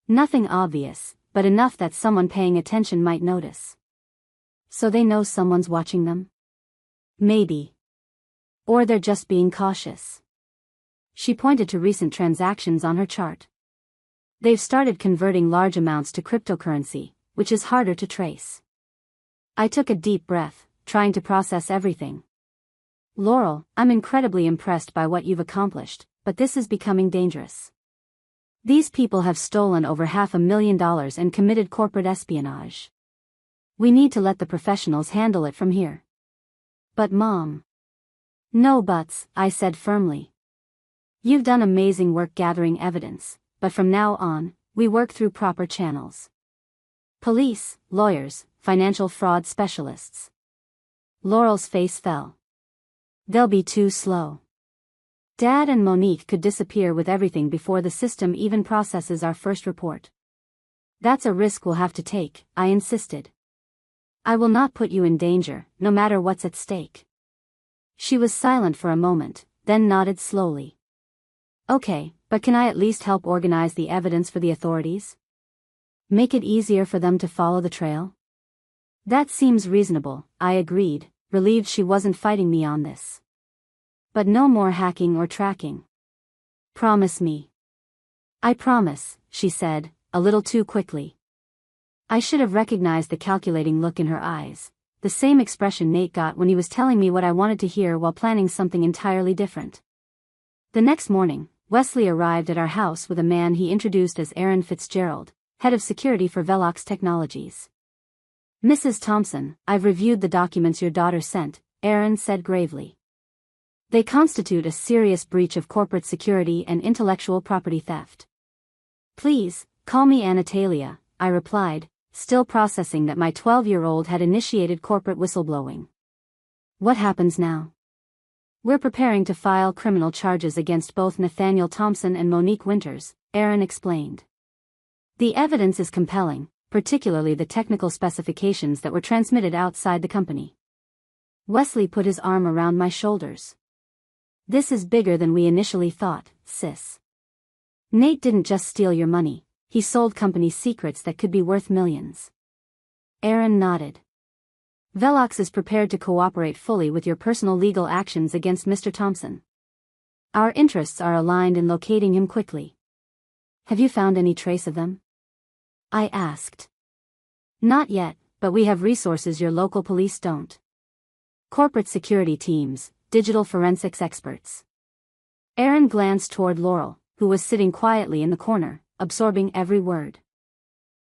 Nothing obvious, but enough that someone paying attention might notice. So they know someone's watching them? Maybe. Or they're just being cautious. She pointed to recent transactions on her chart. They've started converting large amounts to cryptocurrency, which is harder to trace. I took a deep breath, trying to process everything. Laurel, I'm incredibly impressed by what you've accomplished, but this is becoming dangerous. These people have stolen over $500,000 and committed corporate espionage. We need to let the professionals handle it from here. But Mom. No buts, I said firmly. You've done amazing work gathering evidence, but from now on, we work through proper channels. Police, lawyers, financial fraud specialists. Laurel's face fell. They'll be too slow. Dad and Monique could disappear with everything before the system even processes our first report. That's a risk we'll have to take, I insisted. I will not put you in danger, no matter what's at stake. She was silent for a moment, then nodded slowly. Okay, but can I at least help organize the evidence for the authorities? Make it easier for them to follow the trail? That seems reasonable, I agreed, relieved she wasn't fighting me on this. But no more hacking or tracking. Promise me. I promise, she said, a little too quickly. I should have recognized the calculating look in her eyes, the same expression Nate got when he was telling me what I wanted to hear while planning something entirely different. The next morning, Wesley arrived at our house with a man he introduced as Aaron Fitzgerald, head of security for Velox Technologies. Mrs. Thompson, I've reviewed the documents your daughter sent, Aaron said gravely. They constitute a serious breach of corporate security and intellectual property theft. Please, call me Anatalia, I replied, still processing that my 12-year-old had initiated corporate whistleblowing. What happens now? We're preparing to file criminal charges against both Nathaniel Thompson and Monique Winters, Aaron explained. The evidence is compelling, particularly the technical specifications that were transmitted outside the company. Wesley put his arm around my shoulders. This is bigger than we initially thought, sis. Nate didn't just steal your money, he sold company secrets that could be worth millions. Aaron nodded. Velox is prepared to cooperate fully with your personal legal actions against Mr. Thompson. Our interests are aligned in locating him quickly. Have you found any trace of them? I asked. Not yet, but we have resources your local police don't. Corporate security teams, digital forensics experts. Aaron glanced toward Laurel, who was sitting quietly in the corner, absorbing every word.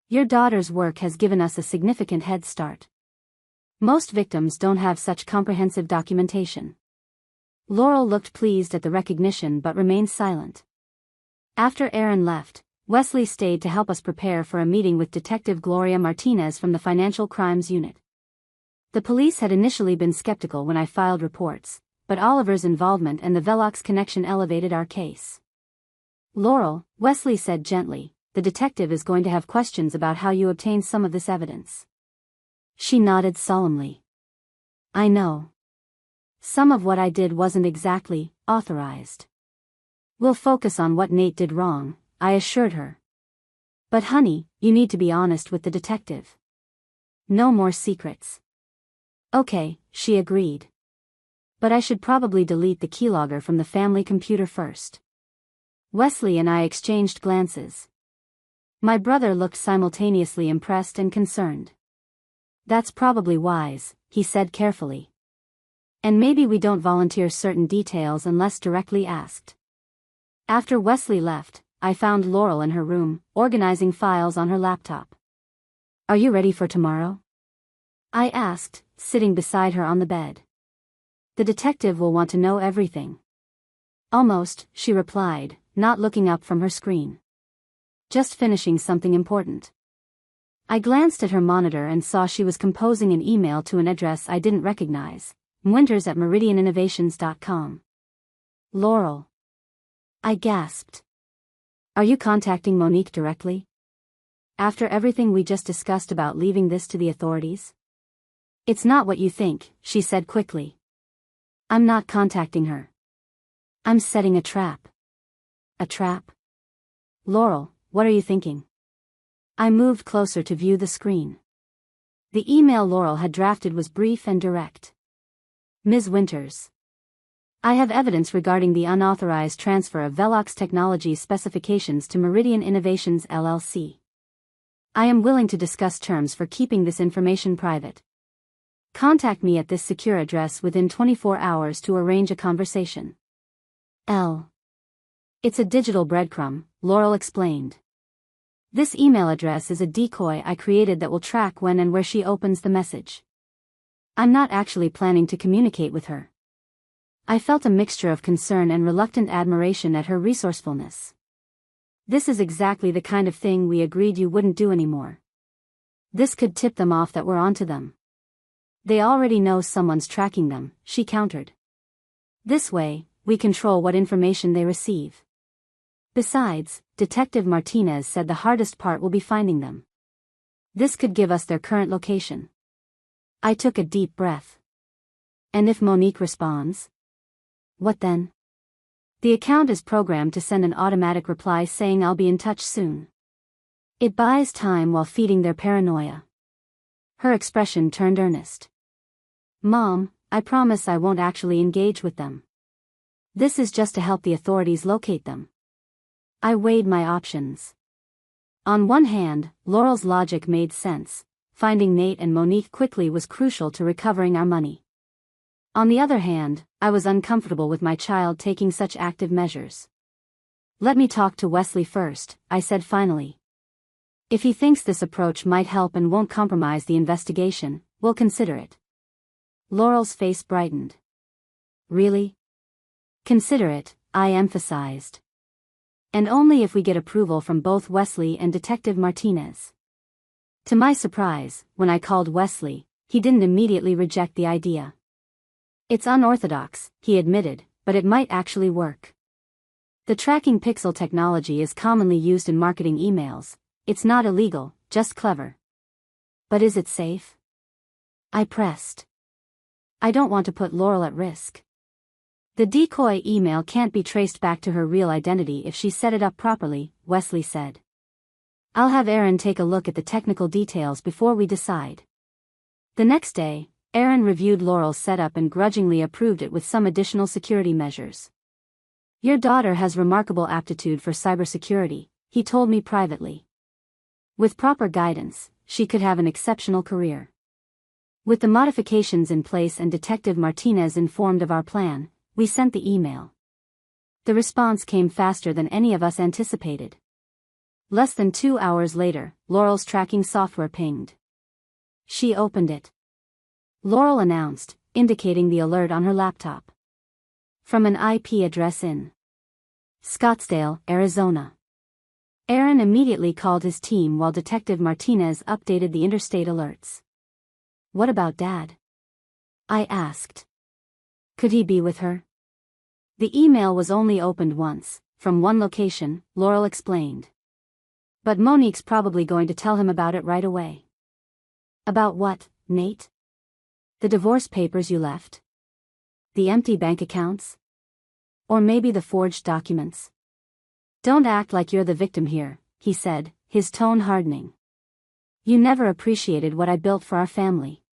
Your daughter's work has given us a significant head start. Most victims don't have such comprehensive documentation. Laurel looked pleased at the recognition but remained silent. After Aaron left, Wesley stayed to help us prepare for a meeting with Detective Gloria Martinez from the Financial Crimes Unit. The police had initially been skeptical when I filed reports, but Oliver's involvement and the Velox connection elevated our case. Laurel, Wesley said gently, the detective is going to have questions about how you obtained some of this evidence. She nodded solemnly. I know. Some of what I did wasn't exactly authorized. We'll focus on what Nate did wrong, I assured her. But honey, you need to be honest with the detective. No more secrets. Okay, she agreed. But I should probably delete the keylogger from the family computer first. Wesley and I exchanged glances. My brother looked simultaneously impressed and concerned. That's probably wise, he said carefully. And maybe we don't volunteer certain details unless directly asked. After Wesley left, I found Laurel in her room, organizing files on her laptop. Are you ready for tomorrow? I asked, sitting beside her on the bed. The detective will want to know everything. Almost, she replied, not looking up from her screen. Just finishing something important. I glanced at her monitor and saw she was composing an email to an address I didn't recognize, winters@meridianinnovations.com. Laurel. I gasped. Are you contacting Monique directly? After everything we just discussed about leaving this to the authorities? It's not what you think, she said quickly. I'm not contacting her. I'm setting a trap. A trap? Laurel, what are you thinking? I moved closer to view the screen. The email Laurel had drafted was brief and direct. Ms. Winters. I have evidence regarding the unauthorized transfer of Velox Technologies specifications to Meridian Innovations LLC. I am willing to discuss terms for keeping this information private. Contact me at this secure address within 24 hours to arrange a conversation. It's a digital breadcrumb, Laurel explained. This email address is a decoy I created that will track when and where she opens the message. I'm not actually planning to communicate with her. I felt a mixture of concern and reluctant admiration at her resourcefulness. This is exactly the kind of thing we agreed you wouldn't do anymore. This could tip them off that we're onto them. They already know someone's tracking them, she countered. This way, we control what information they receive. Besides, Detective Martinez said the hardest part will be finding them. This could give us their current location. I took a deep breath. And if Monique responds? What then? The account is programmed to send an automatic reply saying I'll be in touch soon. It buys time while feeding their paranoia. Her expression turned earnest. Mom, I promise I won't actually engage with them. This is just to help the authorities locate them. I weighed my options. On one hand, Laurel's logic made sense. Finding Nate and Monique quickly was crucial to recovering our money. On the other hand, I was uncomfortable with my child taking such active measures. Let me talk to Wesley first, I said finally. If he thinks this approach might help and won't compromise the investigation, we'll consider it. Laurel's face brightened. Really? Consider it, I emphasized. And only if we get approval from both Wesley and Detective Martinez. To my surprise, when I called Wesley, he didn't immediately reject the idea. It's unorthodox, he admitted, but it might actually work. The tracking pixel technology is commonly used in marketing emails. It's not illegal, just clever. But is it safe? I pressed. I don't want to put Laurel at risk. The decoy email can't be traced back to her real identity if she set it up properly, Wesley said. I'll have Aaron take a look at the technical details before we decide. The next day, Aaron reviewed Laurel's setup and grudgingly approved it with some additional security measures. Your daughter has remarkable aptitude for cybersecurity, he told me privately. With proper guidance, she could have an exceptional career. With the modifications in place and Detective Martinez informed of our plan, we sent the email. The response came faster than any of us anticipated. Less than 2 hours later, Laurel's tracking software pinged. She opened it. Laurel announced, indicating the alert on her laptop. From an IP address in Scottsdale, Arizona. Aaron immediately called his team while Detective Martinez updated the interstate alerts. What about Dad? I asked. Could he be with her? The email was only opened once, from one location, Laurel explained. But Monique's probably going to tell him about it right away. About what, Nate? The divorce papers you left? The empty bank accounts? Or maybe the forged documents? Don't act like you're the victim here, he said, his tone hardening. You never appreciated what I built for our family.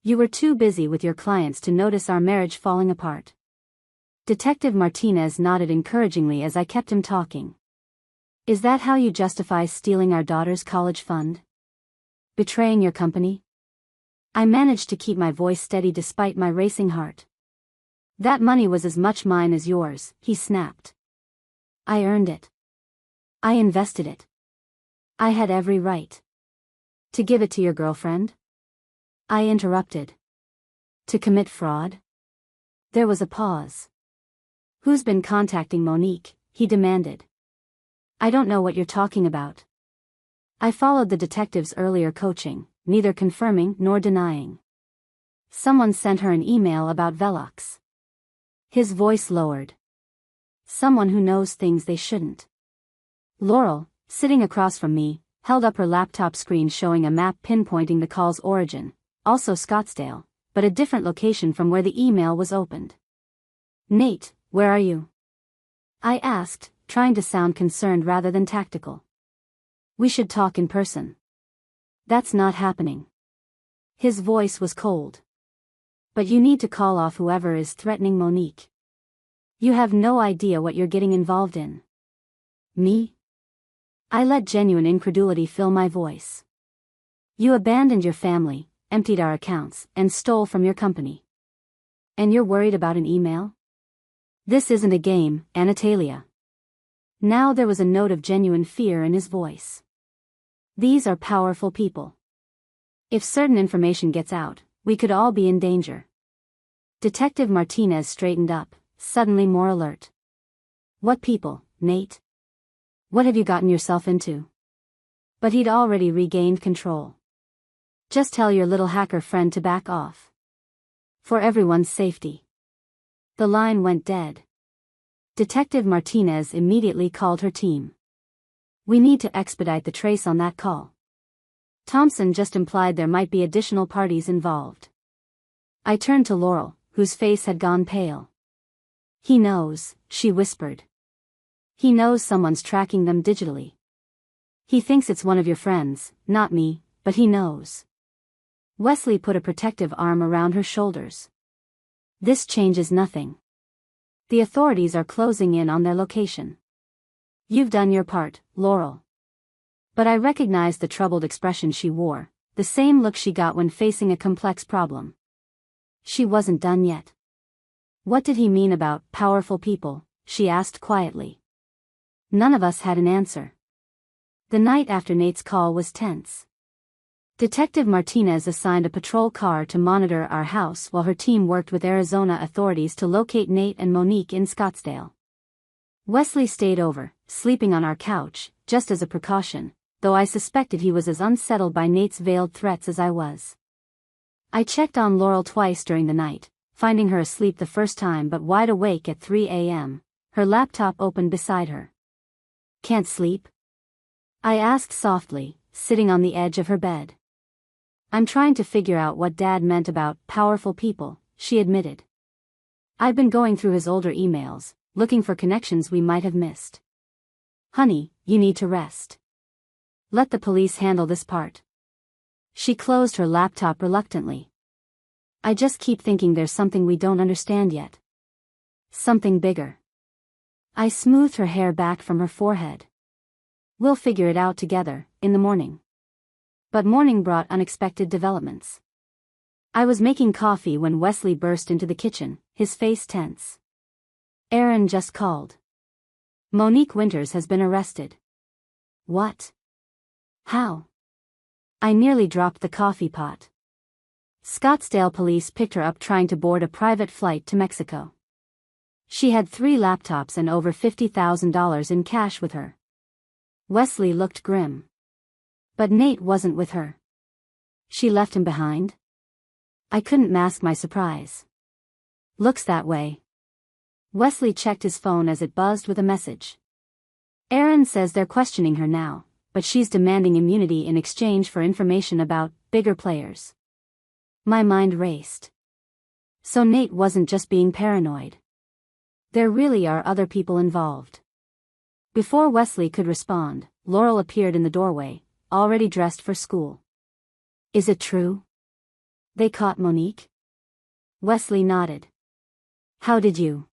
You were too busy with your clients to notice our marriage falling apart. Detective Martinez nodded encouragingly as I kept him talking. Is that how you justify stealing our daughter's college fund? Betraying your company? I managed to keep my voice steady despite my racing heart. That money was as much mine as yours, he snapped. I earned it. I invested it. I had every right. To give it to your girlfriend? I interrupted. To commit fraud? There was a pause. Who's been contacting Monique? He demanded. I don't know what you're talking about. I followed the detective's earlier coaching, neither confirming nor denying. Someone sent her an email about Velox. His voice lowered. Someone who knows things they shouldn't. Laurel, sitting across from me, held up her laptop screen showing a map pinpointing the call's origin, also Scottsdale, but a different location from where the email was opened. Nate, where are you? I asked, trying to sound concerned rather than tactical. We should talk in person. That's not happening. His voice was cold. But you need to call off whoever is threatening Monique. You have no idea what you're getting involved in. Me? I let genuine incredulity fill my voice. You abandoned your family, emptied our accounts, and stole from your company. And you're worried about an email? This isn't a game, Anatalia. Now there was a note of genuine fear in his voice. These are powerful people. If certain information gets out, we could all be in danger. Detective Martinez straightened up, suddenly more alert. What people, Nate? What have you gotten yourself into? But he'd already regained control. Just tell your little hacker friend to back off. For everyone's safety. The line went dead. Detective Martinez immediately called her team. We need to expedite the trace on that call. Thompson just implied there might be additional parties involved. I turned to Laurel, whose face had gone pale. He knows, she whispered. He knows someone's tracking them digitally. He thinks it's one of your friends, not me, but he knows. Wesley put a protective arm around her shoulders. This changes nothing. The authorities are closing in on their location. You've done your part, Laurel. But I recognized the troubled expression she wore, the same look she got when facing a complex problem. She wasn't done yet. What did he mean about powerful people? She asked quietly. None of us had an answer. The night after Nate's call was tense. Detective Martinez assigned a patrol car to monitor our house while her team worked with Arizona authorities to locate Nate and Monique in Scottsdale. Wesley stayed over, sleeping on our couch, just as a precaution, though I suspected he was as unsettled by Nate's veiled threats as I was. I checked on Laurel twice during the night, finding her asleep the first time but wide awake at 3 a.m., her laptop open beside her. Can't sleep? I asked softly, sitting on the edge of her bed. I'm trying to figure out what Dad meant about powerful people, she admitted. I've been going through his older emails, looking for connections we might have missed. Honey, you need to rest. Let the police handle this part. She closed her laptop reluctantly. I just keep thinking there's something we don't understand yet. Something bigger. I smoothed her hair back from her forehead. We'll figure it out together, in the morning. But morning brought unexpected developments. I was making coffee when Wesley burst into the kitchen, his face tense. Aaron just called. Monique Winters has been arrested. What? How? I nearly dropped the coffee pot. Scottsdale police picked her up trying to board a private flight to Mexico. She had 3 laptops and over $50,000 in cash with her. Wesley looked grim. But Nate wasn't with her. She left him behind? I couldn't mask my surprise. Looks that way. Wesley checked his phone as it buzzed with a message. Aaron says they're questioning her now, but she's demanding immunity in exchange for information about bigger players. My mind raced. So Nate wasn't just being paranoid. There really are other people involved. Before Wesley could respond, Laurel appeared in the doorway, already dressed for school. Is it true? They caught Monique? Wesley nodded. How did you?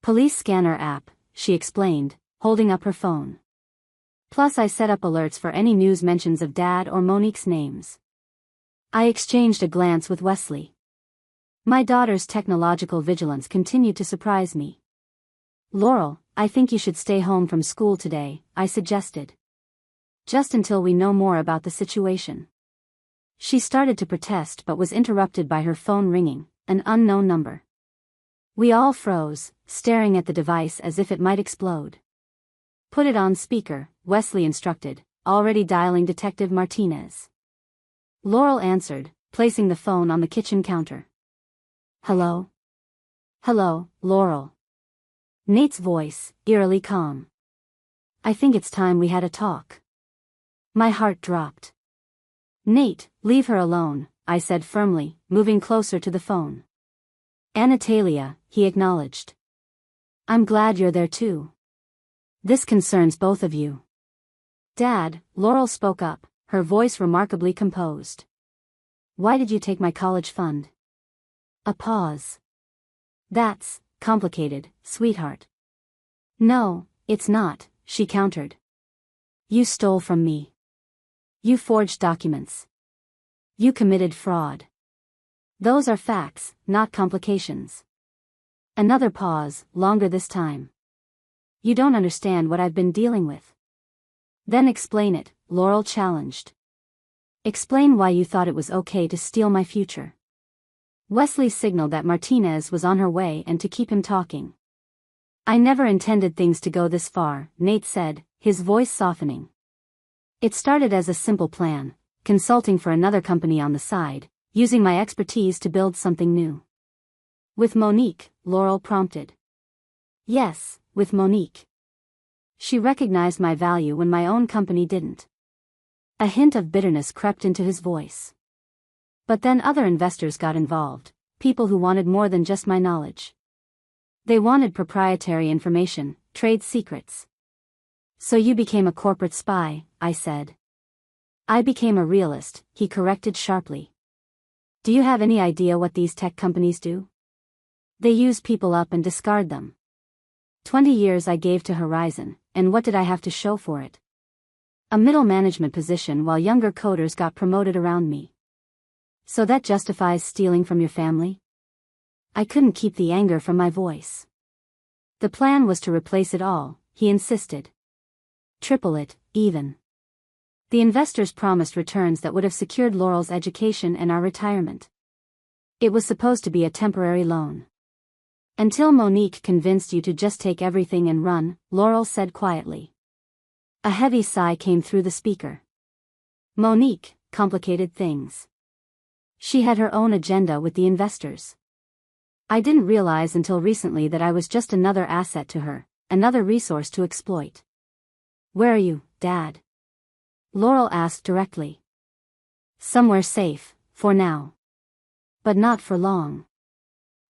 Police scanner app, she explained, holding up her phone. Plus I set up alerts for any news mentions of Dad or Monique's names. I exchanged a glance with Wesley. My daughter's technological vigilance continued to surprise me. Laurel, I think you should stay home from school today, I suggested. Just until we know more about the situation. She started to protest but was interrupted by her phone ringing, an unknown number. We all froze, staring at the device as if it might explode. Put it on speaker, Wesley instructed, already dialing Detective Martinez. Laurel answered, placing the phone on the kitchen counter. Hello? Hello, Laurel. Nate's voice, eerily calm. I think it's time we had a talk. My heart dropped. Nate, leave her alone, I said firmly, moving closer to the phone. Anatalia, he acknowledged. I'm glad you're there too. This concerns both of you. Dad, Laurel spoke up, her voice remarkably composed. Why did you take my college fund? A pause. That's complicated, sweetheart. No, it's not, she countered. You stole from me. You forged documents. You committed fraud. Those are facts, not complications. Another pause, longer this time. You don't understand what I've been dealing with. Then explain it, Laurel challenged. Explain why you thought it was okay to steal my future. Wesley signaled that Martinez was on her way and to keep him talking. I never intended things to go this far, Nate said, his voice softening. It started as a simple plan, consulting for another company on the side, using my expertise to build something new. With Monique, Laurel prompted. Yes, with Monique. She recognized my value when my own company didn't. A hint of bitterness crept into his voice. But then other investors got involved, people who wanted more than just my knowledge. They wanted proprietary information, trade secrets. So you became a corporate spy, I said. I became a realist, he corrected sharply. Do you have any idea what these tech companies do? They use people up and discard them. 20 years I gave to Horizon, and what did I have to show for it? A middle management position while younger coders got promoted around me. So that justifies stealing from your family? I couldn't keep the anger from my voice. The plan was to replace it all, he insisted. Triple it, even. The investors promised returns that would have secured Laurel's education and our retirement. It was supposed to be a temporary loan. Until Monique convinced you to just take everything and run, Laurel said quietly. A heavy sigh came through the speaker. Monique complicated things. She had her own agenda with the investors. I didn't realize until recently that I was just another asset to her, another resource to exploit. Where are you, Dad? Laurel asked directly. Somewhere safe, for now. But not for long.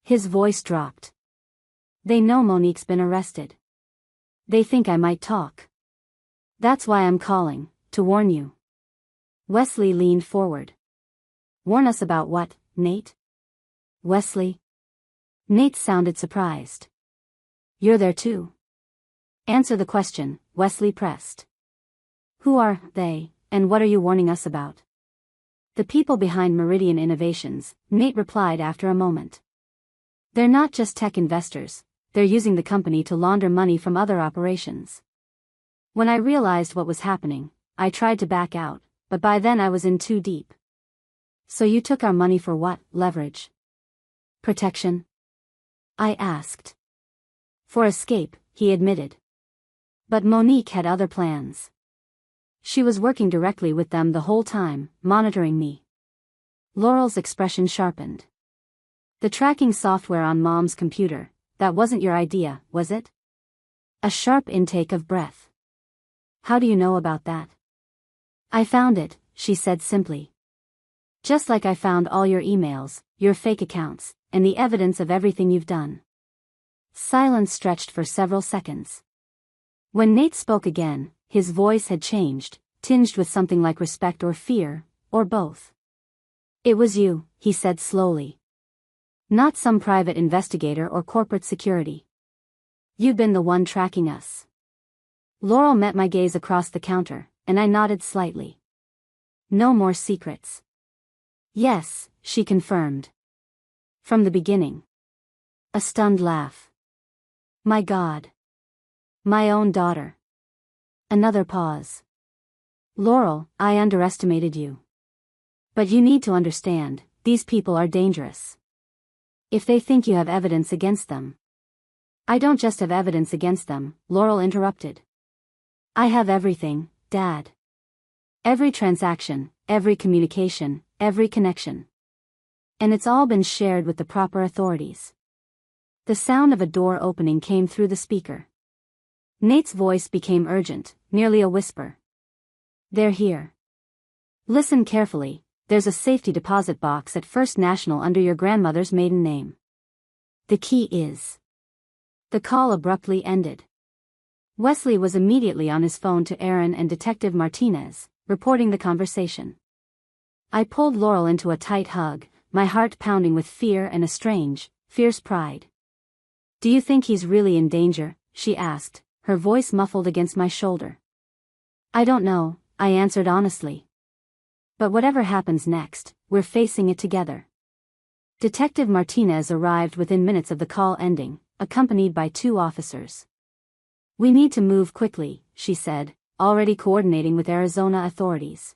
His voice dropped. They know Monique's been arrested. They think I might talk. That's why I'm calling, to warn you. Wesley leaned forward. Warn us about what, Nate? Wesley? Nate sounded surprised. You're there too. Answer the question, Wesley pressed. Who are they, and what are you warning us about? The people behind Meridian Innovations, Nate replied after a moment. They're not just tech investors, they're using the company to launder money from other operations. When I realized what was happening, I tried to back out, but by then I was in too deep. So you took our money for what, leverage? Protection? I asked. For escape, he admitted. But Monique had other plans. She was working directly with them the whole time, monitoring me. Laurel's expression sharpened. The tracking software on Mom's computer, that wasn't your idea, was it? A sharp intake of breath. How do you know about that? I found it, she said simply. Just like I found all your emails, your fake accounts, and the evidence of everything you've done." Silence stretched for several seconds. When Nate spoke again, his voice had changed, tinged with something like respect or fear, or both. "It was you," he said slowly. "Not some private investigator or corporate security. You've been the one tracking us." Laurel met my gaze across the counter, and I nodded slightly. "No more secrets." "Yes," she confirmed. "From the beginning." A stunned laugh. "My God. My own daughter." Another pause. "Laurel, I underestimated you. But you need to understand, these people are dangerous. If they think you have evidence against them." "I don't just have evidence against them," Laurel interrupted. "I have everything, Dad. Every transaction, every communication, every connection. And it's all been shared with the proper authorities." The sound of a door opening came through the speaker. Nate's voice became urgent, nearly a whisper. "They're here. Listen carefully, there's a safety deposit box at First National under your grandmother's maiden name. The key is..." The call abruptly ended. Wesley was immediately on his phone to Aaron and Detective Martinez, reporting the conversation. I pulled Laurel into a tight hug, my heart pounding with fear and a strange, fierce pride. "Do you think he's really in danger?" she asked, her voice muffled against my shoulder. "I don't know," I answered honestly. "But whatever happens next, we're facing it together." Detective Martinez arrived within minutes of the call ending, accompanied by 2 officers. "We need to move quickly," she said, already coordinating with Arizona authorities.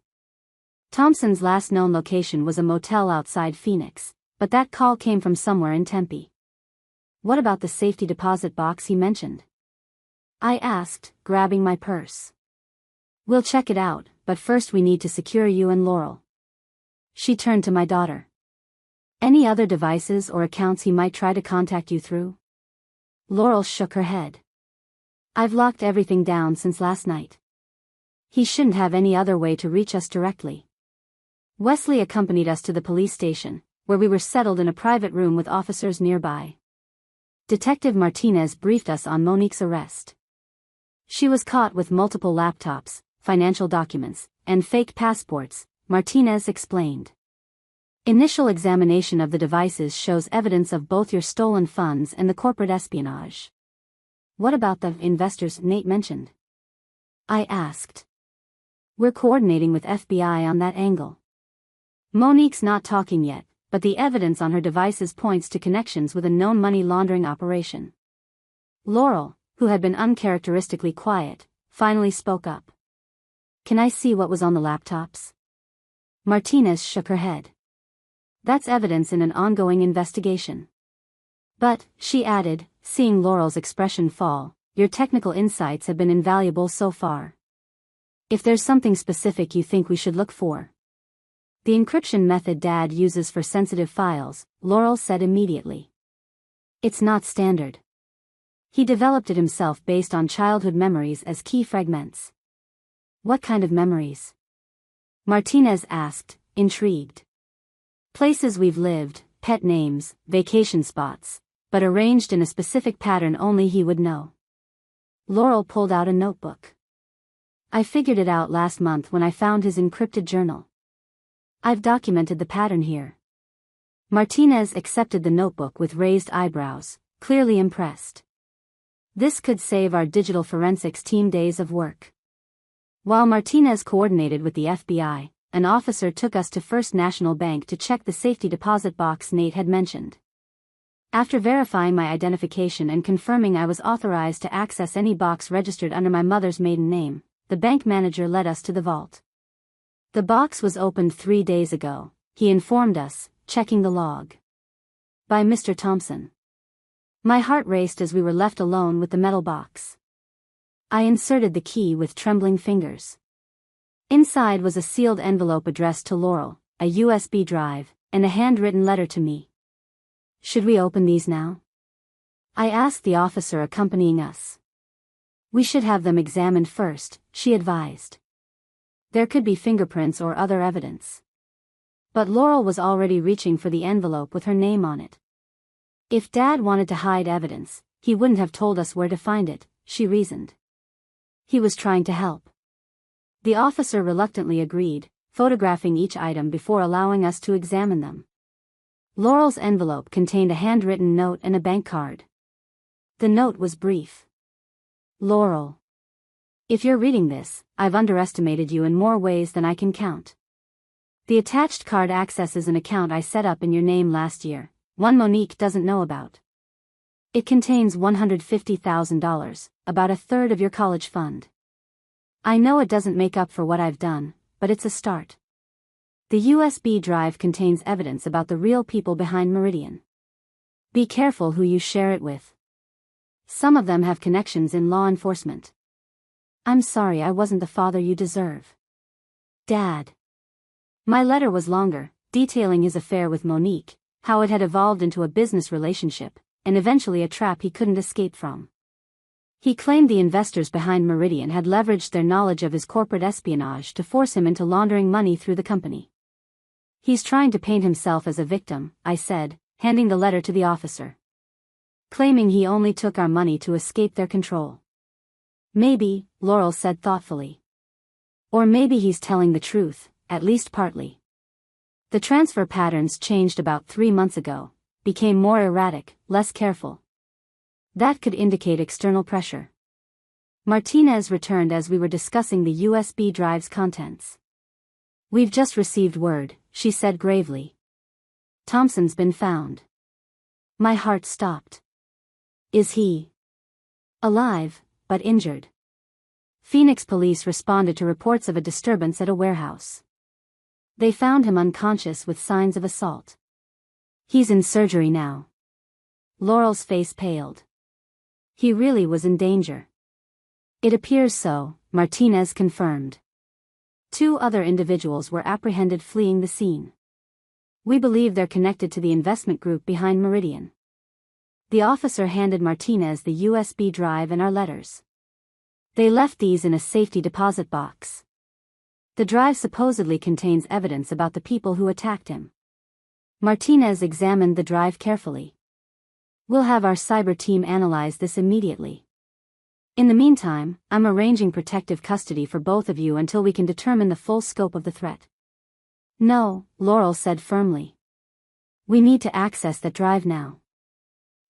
Thompson's last known location was a motel outside Phoenix, but that call came from somewhere in Tempe. "What about the safety deposit box he mentioned?" I asked, grabbing my purse. "We'll check it out, but first we need to secure you and Laurel." She turned to my daughter. "Any other devices or accounts he might try to contact you through?" Laurel shook her head. "I've locked everything down since last night. He shouldn't have any other way to reach us directly." Wesley accompanied us to the police station, where we were settled in a private room with officers nearby. Detective Martinez briefed us on Monique's arrest. She was caught with multiple laptops, financial documents, and fake passports, Martinez explained. "Initial examination of the devices shows evidence of both your stolen funds and the corporate espionage." "What about the investors Nate mentioned?" I asked. "We're coordinating with FBI on that angle. Monique's not talking yet, but the evidence on her devices points to connections with a known money laundering operation." Laurel, who had been uncharacteristically quiet, finally spoke up. "Can I see what was on the laptops?" Martinez shook her head. "That's evidence in an ongoing investigation." "But," she added, seeing Laurel's expression fall, "your technical insights have been invaluable so far. If there's something specific you think we should look for." "The encryption method Dad uses for sensitive files," Laurel said immediately. "It's not standard. He developed it himself based on childhood memories as key fragments." "What kind of memories?" Martinez asked, intrigued. "Places we've lived, pet names, vacation spots, but arranged in a specific pattern only he would know." Laurel pulled out a notebook. "I figured it out last month when I found his encrypted journal. I've documented the pattern here." Martinez accepted the notebook with raised eyebrows, clearly impressed. "This could save our digital forensics team days of work." While Martinez coordinated with the FBI, an officer took us to First National Bank to check the safety deposit box Nate had mentioned. After verifying my identification and confirming I was authorized to access any box registered under my mother's maiden name, the bank manager led us to the vault. "The box was opened 3 days ago," he informed us, checking the log. "By Mr. Thompson." My heart raced as we were left alone with the metal box. I inserted the key with trembling fingers. Inside was a sealed envelope addressed to Laurel, a USB drive, and a handwritten letter to me. "Should we open these now?" I asked the officer accompanying us. "We should have them examined first," she advised. "There could be fingerprints or other evidence." But Laurel was already reaching for the envelope with her name on it. If Dad wanted to hide evidence, he wouldn't have told us where to find it, she reasoned. He was trying to help. The officer reluctantly agreed, photographing each item before allowing us to examine them. Laurel's envelope contained a handwritten note and a bank card. The note was brief. Laurel. If you're reading this, I've underestimated you in more ways than I can count. The attached card accesses an account I set up in your name last year, one Monique doesn't know about. It contains $150,000, about a third of your college fund. I know it doesn't make up for what I've done, but it's a start. The USB drive contains evidence about the real people behind Meridian. Be careful who you share it with. Some of them have connections in law enforcement. I'm sorry I wasn't the father you deserve. Dad. My letter was longer, detailing his affair with Monique, how it had evolved into a business relationship, and eventually a trap he couldn't escape from. He claimed the investors behind Meridian had leveraged their knowledge of his corporate espionage to force him into laundering money through the company. He's trying to paint himself as a victim, I said, handing the letter to the officer. Claiming he only took our money to escape their control. Maybe, Laurel said thoughtfully. Or maybe he's telling the truth, at least partly. The transfer patterns changed about 3 months ago, became more erratic, less careful. That could indicate external pressure. Martinez returned as we were discussing the USB drive's contents. We've just received word, she said gravely. Thompson's been found. My heart stopped. Is he alive, but injured? Phoenix police responded to reports of a disturbance at a warehouse. They found him unconscious with signs of assault. He's in surgery now. Laurel's face paled. He really was in danger. It appears so, Martinez confirmed. 2 other individuals were apprehended fleeing the scene. We believe they're connected to the investment group behind Meridian. The officer handed Martinez the USB drive and our letters. They left these in a safety deposit box. The drive supposedly contains evidence about the people who attacked him. Martinez examined the drive carefully. We'll have our cyber team analyze this immediately. In the meantime, I'm arranging protective custody for both of you until we can determine the full scope of the threat. No, Laurel said firmly. We need to access that drive now.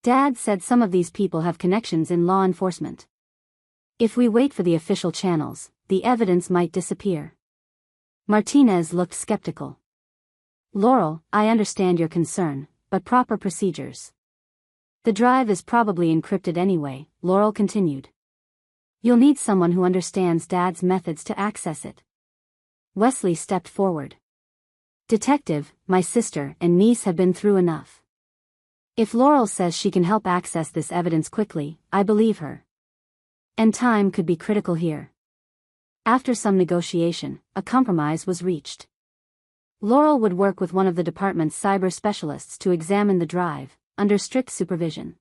Dad said some of these people have connections in law enforcement. If we wait for the official channels, the evidence might disappear. Martinez looked skeptical. Laurel, I understand your concern, but proper procedures. The drive is probably encrypted anyway, Laurel continued. You'll need someone who understands Dad's methods to access it. Wesley stepped forward. Detective, my sister and niece have been through enough. If Laurel says she can help access this evidence quickly, I believe her. And time could be critical here. After some negotiation, a compromise was reached. Laurel would work with one of the department's cyber specialists to examine the drive, under strict supervision.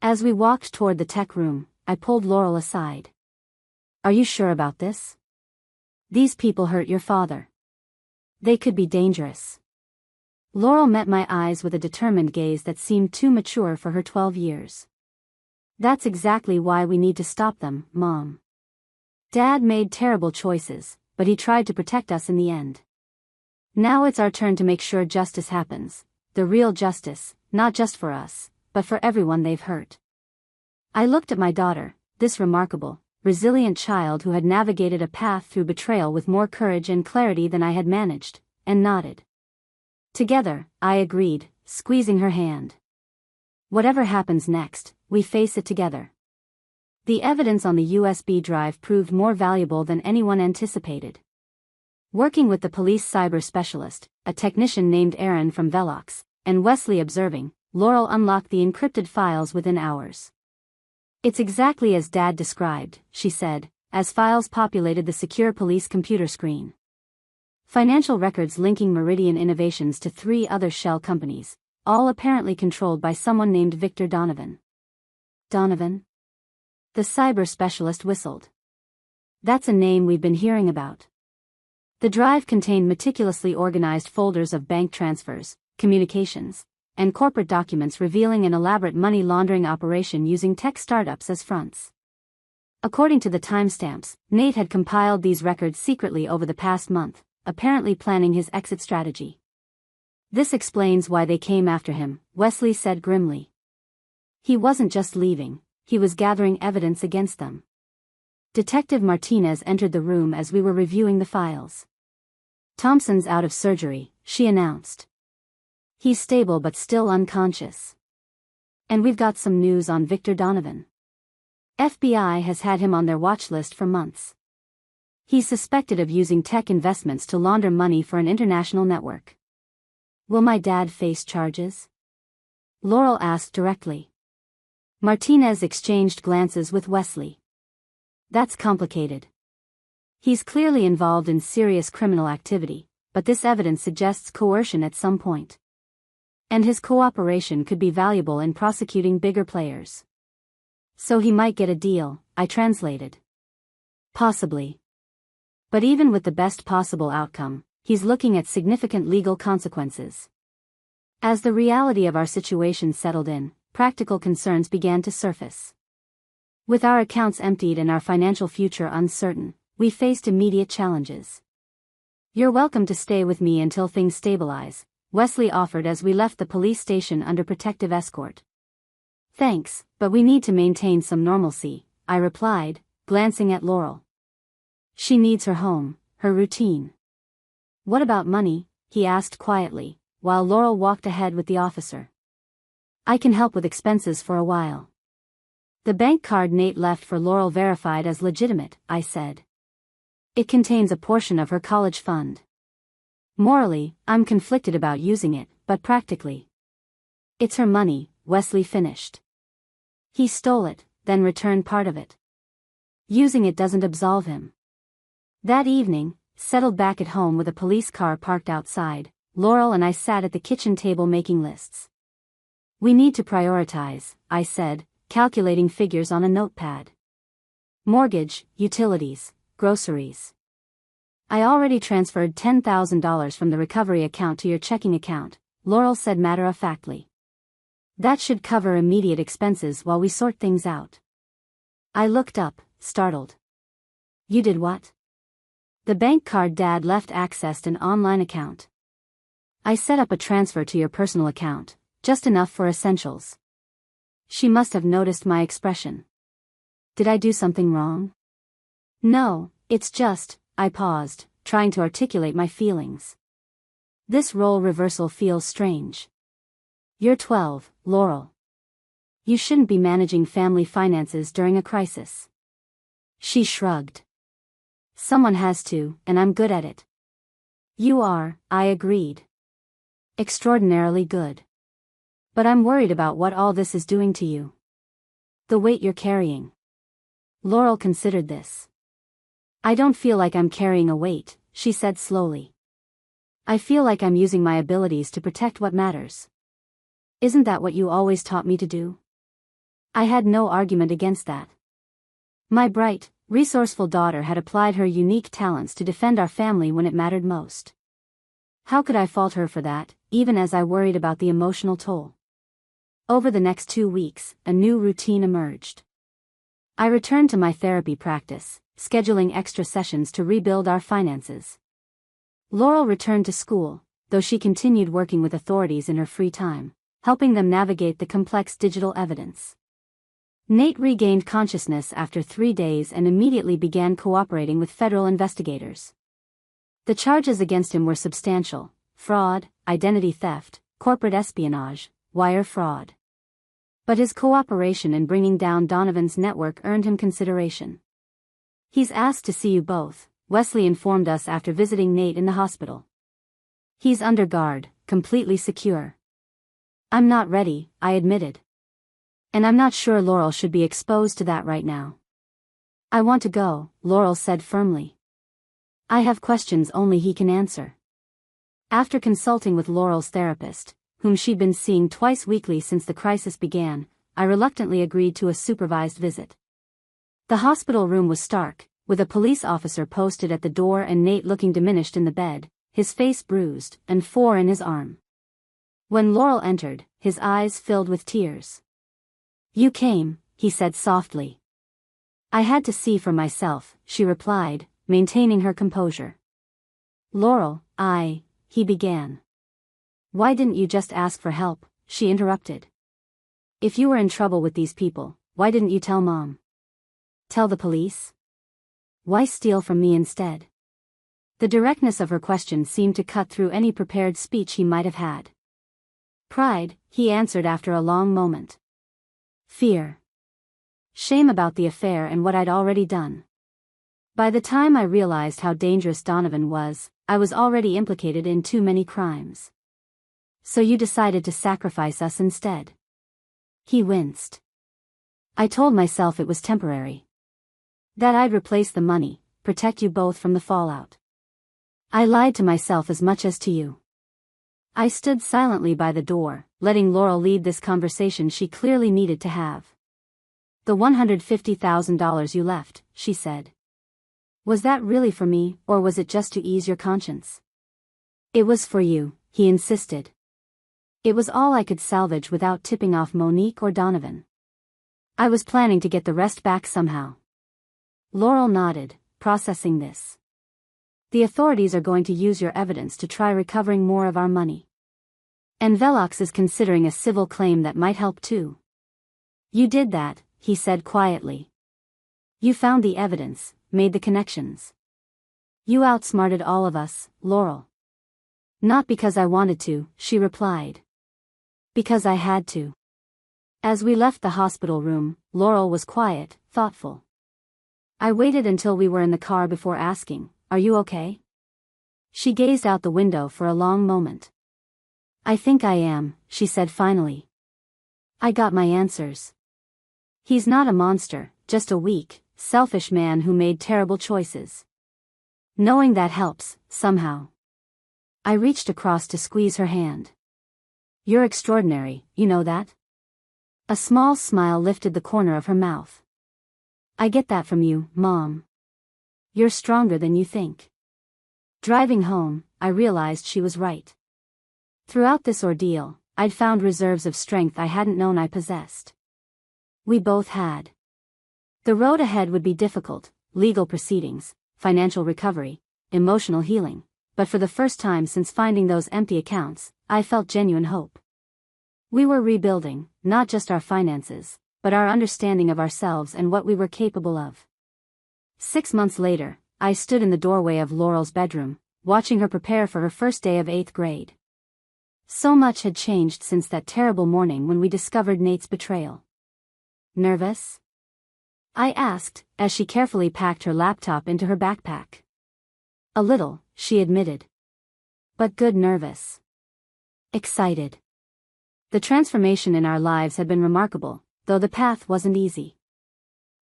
As we walked toward the tech room, I pulled Laurel aside. Are you sure about this? These people hurt your father. They could be dangerous. Laurel met my eyes with a determined gaze that seemed too mature for her 12 years. That's exactly why we need to stop them, Mom. Dad made terrible choices, but he tried to protect us in the end. Now it's our turn to make sure justice happens, the real justice, not just for us, but for everyone they've hurt. I looked at my daughter, this remarkable, resilient child who had navigated a path through betrayal with more courage and clarity than I had managed, and nodded. Together, I agreed, squeezing her hand. Whatever happens next, we face it together. The evidence on the USB drive proved more valuable than anyone anticipated. Working with the police cyber specialist, a technician named Aaron from Velox, and Wesley observing, Laurel unlocked the encrypted files within hours. It's exactly as Dad described, she said, as files populated the secure police computer screen. Financial records linking Meridian Innovations to 3 other shell companies, all apparently controlled by someone named Victor Donovan. Donovan? The cyber specialist whistled. That's a name we've been hearing about. The drive contained meticulously organized folders of bank transfers, communications, and corporate documents revealing an elaborate money laundering operation using tech startups as fronts. According to the timestamps, Nate had compiled these records secretly over the past month, apparently planning his exit strategy. This explains why they came after him, Wesley said grimly. He wasn't just leaving, he was gathering evidence against them. Detective Martinez entered the room as we were reviewing the files. Thompson's out of surgery, she announced. He's stable but still unconscious. And we've got some news on Victor Donovan. FBI has had him on their watch list for months. He's suspected of using tech investments to launder money for an international network. Will my dad face charges? Laurel asked directly. Martinez exchanged glances with Wesley. That's complicated. He's clearly involved in serious criminal activity, but this evidence suggests coercion at some point. And his cooperation could be valuable in prosecuting bigger players. So he might get a deal, I translated. Possibly. But even with the best possible outcome, he's looking at significant legal consequences. As the reality of our situation settled in, practical concerns began to surface. With our accounts emptied and our financial future uncertain, we faced immediate challenges. You're welcome to stay with me until things stabilize, Wesley offered as we left the police station under protective escort. Thanks, but we need to maintain some normalcy, I replied, glancing at Laurel. She needs her home, her routine. What about money? He asked quietly, while Laurel walked ahead with the officer. I can help with expenses for a while. The bank card Nate left for Laurel verified as legitimate, I said. It contains a portion of her college fund. Morally, I'm conflicted about using it, but practically. It's her money, Wesley finished. He stole it, then returned part of it. Using it doesn't absolve him. That evening, settled back at home with a police car parked outside, Laurel and I sat at the kitchen table making lists. We need to prioritize, I said, calculating figures on a notepad. Mortgage, utilities, groceries. I already transferred $10,000 from the recovery account to your checking account, Laurel said matter-of-factly. That should cover immediate expenses while we sort things out. I looked up, startled. You did what? The bank card Dad left accessed an online account. I set up a transfer to your personal account, just enough for essentials. She must have noticed my expression. Did I do something wrong? No, it's just, I paused, trying to articulate my feelings. This role reversal feels strange. You're 12, Laurel. You shouldn't be managing family finances during a crisis. She shrugged. Someone has to, and I'm good at it. You are, I agreed. Extraordinarily good. But I'm worried about what all this is doing to you. The weight you're carrying. Laurel considered this. I don't feel like I'm carrying a weight, she said slowly. I feel like I'm using my abilities to protect what matters. Isn't that what you always taught me to do? I had no argument against that. My bright, resourceful daughter had applied her unique talents to defend our family when it mattered most. How could I fault her for that, even as I worried about the emotional toll? Over the next 2 weeks, a new routine emerged. I returned to my therapy practice, scheduling extra sessions to rebuild our finances. Laurel returned to school, though she continued working with authorities in her free time, helping them navigate the complex digital evidence. Nate regained consciousness after 3 days and immediately began cooperating with federal investigators. The charges against him were substantial: fraud, identity theft, corporate espionage, wire fraud. But his cooperation in bringing down Donovan's network earned him consideration. He's asked to see you both, Wesley informed us after visiting Nate in the hospital. He's under guard, completely secure. I'm not ready, I admitted. And I'm not sure Laurel should be exposed to that right now. I want to go, Laurel said firmly. I have questions only he can answer. After consulting with Laurel's therapist, whom she'd been seeing twice weekly since the crisis began, I reluctantly agreed to a supervised visit. The hospital room was stark, with a police officer posted at the door and Nate looking diminished in the bed, his face bruised, and 4 in his arm. When Laurel entered, his eyes filled with tears. "You came," he said softly. "I had to see for myself," she replied, maintaining her composure. "Laurel, he began. "Why didn't you just ask for help?" she interrupted. "If you were in trouble with these people, why didn't you tell Mom? Tell the police? Why steal from me instead?" The directness of her question seemed to cut through any prepared speech he might have had. "Pride," he answered after a long moment. "Fear. Shame about the affair and what I'd already done. By the time I realized how dangerous Donovan was, I was already implicated in too many crimes. So you decided to sacrifice us instead." He winced. "I told myself it was temporary. That I'd replace the money, protect you both from the fallout. I lied to myself as much as to you." I stood silently by the door, letting Laurel lead this conversation she clearly needed to have. "The $150,000 you left," she said. "Was that really for me, or was it just to ease your conscience?" "It was for you," he insisted. "It was all I could salvage without tipping off Monique or Donovan. I was planning to get the rest back somehow." Laurel nodded, processing this. "The authorities are going to use your evidence to try recovering more of our money. And Velox is considering a civil claim that might help too." "You did that," he said quietly. "You found the evidence, made the connections. You outsmarted all of us, Laurel." "Not because I wanted to," she replied. "Because I had to." As we left the hospital room, Laurel was quiet, thoughtful. I waited until we were in the car before asking, "Are you okay?" She gazed out the window for a long moment. "I think I am," she said finally. "I got my answers. He's not a monster, just a weak, selfish man who made terrible choices. Knowing that helps, somehow." I reached across to squeeze her hand. "You're extraordinary, you know that?" A small smile lifted the corner of her mouth. "I get that from you, Mom. You're stronger than you think." Driving home, I realized she was right. Throughout this ordeal, I'd found reserves of strength I hadn't known I possessed. We both had. The road ahead would be difficult: legal proceedings, financial recovery, emotional healing, but for the first time since finding those empty accounts, I felt genuine hope. We were rebuilding, not just our finances, but our understanding of ourselves and what we were capable of. 6 months later, I stood in the doorway of Laurel's bedroom, watching her prepare for her first day of 8th grade. So much had changed since that terrible morning when we discovered Nate's betrayal. "Nervous?" I asked, as she carefully packed her laptop into her backpack. "A little," she admitted. "But good nervous." Excited. The transformation in our lives had been remarkable, though the path wasn't easy.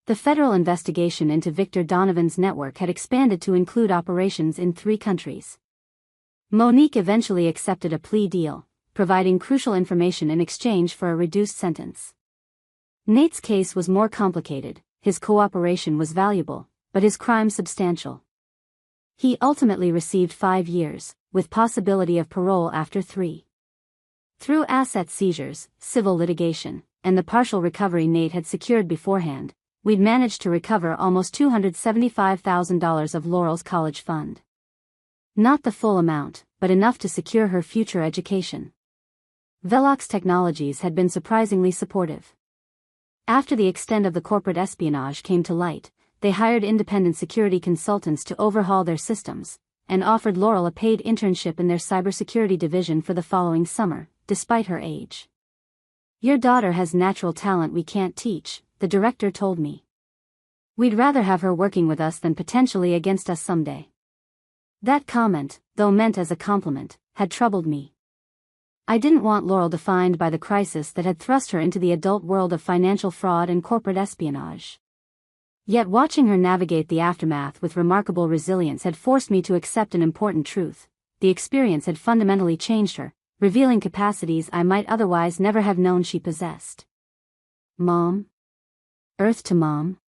The federal investigation into Victor Donovan's network had expanded to include operations in 3 countries. Monique eventually accepted a plea deal, providing crucial information in exchange for a reduced sentence. Nate's case was more complicated. His cooperation was valuable, but his crime substantial. He ultimately received 5 years, with possibility of parole after 3. Through asset seizures, civil litigation, and the partial recovery Nate had secured beforehand, we'd managed to recover almost $275,000 of Laurel's college fund. Not the full amount, but enough to secure her future education. Velox Technologies had been surprisingly supportive. After the extent of the corporate espionage came to light, they hired independent security consultants to overhaul their systems, and offered Laurel a paid internship in their cybersecurity division for the following summer, despite her age. "Your daughter has natural talent we can't teach," the director told me. "We'd rather have her working with us than potentially against us someday." That comment, though meant as a compliment, had troubled me. I didn't want Laurel defined by the crisis that had thrust her into the adult world of financial fraud and corporate espionage. Yet watching her navigate the aftermath with remarkable resilience had forced me to accept an important truth: the experience had fundamentally changed her, revealing capacities I might otherwise never have known she possessed. "Mom? Earth to Mom?"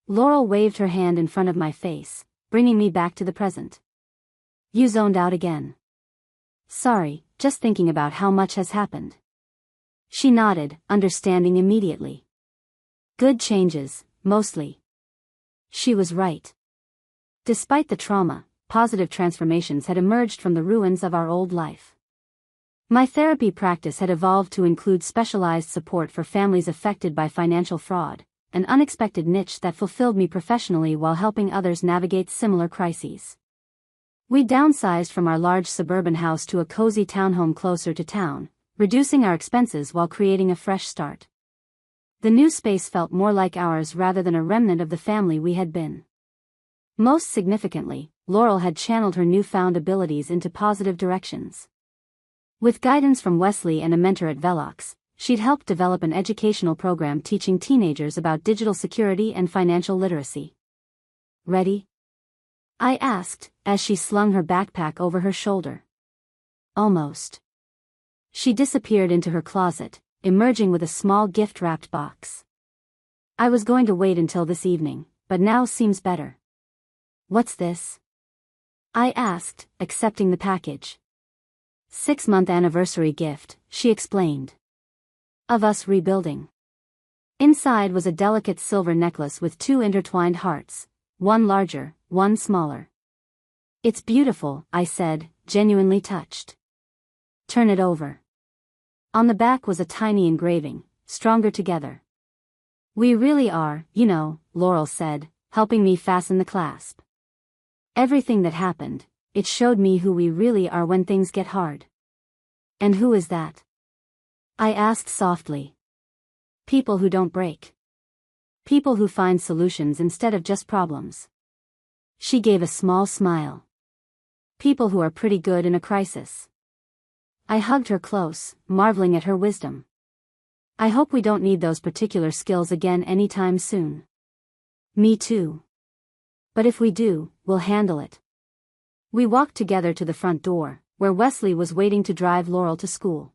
Laurel waved her hand in front of my face, bringing me back to the present. "You zoned out again." "Sorry, just thinking about how much has happened." She nodded, understanding immediately. Good changes, mostly. She was right. Despite the trauma, positive transformations had emerged from the ruins of our old life. My therapy practice had evolved to include specialized support for families affected by financial fraud, an unexpected niche that fulfilled me professionally while helping others navigate similar crises. We downsized from our large suburban house to a cozy townhome closer to town, reducing our expenses while creating a fresh start. The new space felt more like ours rather than a remnant of the family we had been. Most significantly, Laurel had channeled her newfound abilities into positive directions. With guidance from Wesley and a mentor at Velox, she'd helped develop an educational program teaching teenagers about digital security and financial literacy. Ready? I asked, as she slung her backpack over her shoulder. Almost. She disappeared into her closet, emerging with a small gift-wrapped box. I was going to wait until this evening, but now seems better. What's this? I asked, accepting the package. 6-month anniversary gift, she explained. Of us rebuilding. Inside was a delicate silver necklace with 2 intertwined hearts, one larger, one smaller. It's beautiful, I said, genuinely touched. Turn it over. On the back was a tiny engraving, stronger together. We really are, you know, Laurel said, helping me fasten the clasp. Everything that happened, it showed me who we really are when things get hard. And who is that? I asked softly. People who don't break. People who find solutions instead of just problems. She gave a small smile. People who are pretty good in a crisis. I hugged her close, marveling at her wisdom. I hope we don't need those particular skills again anytime soon. Me too. But if we do, we'll handle it. We walked together to the front door, where Wesley was waiting to drive Laurel to school.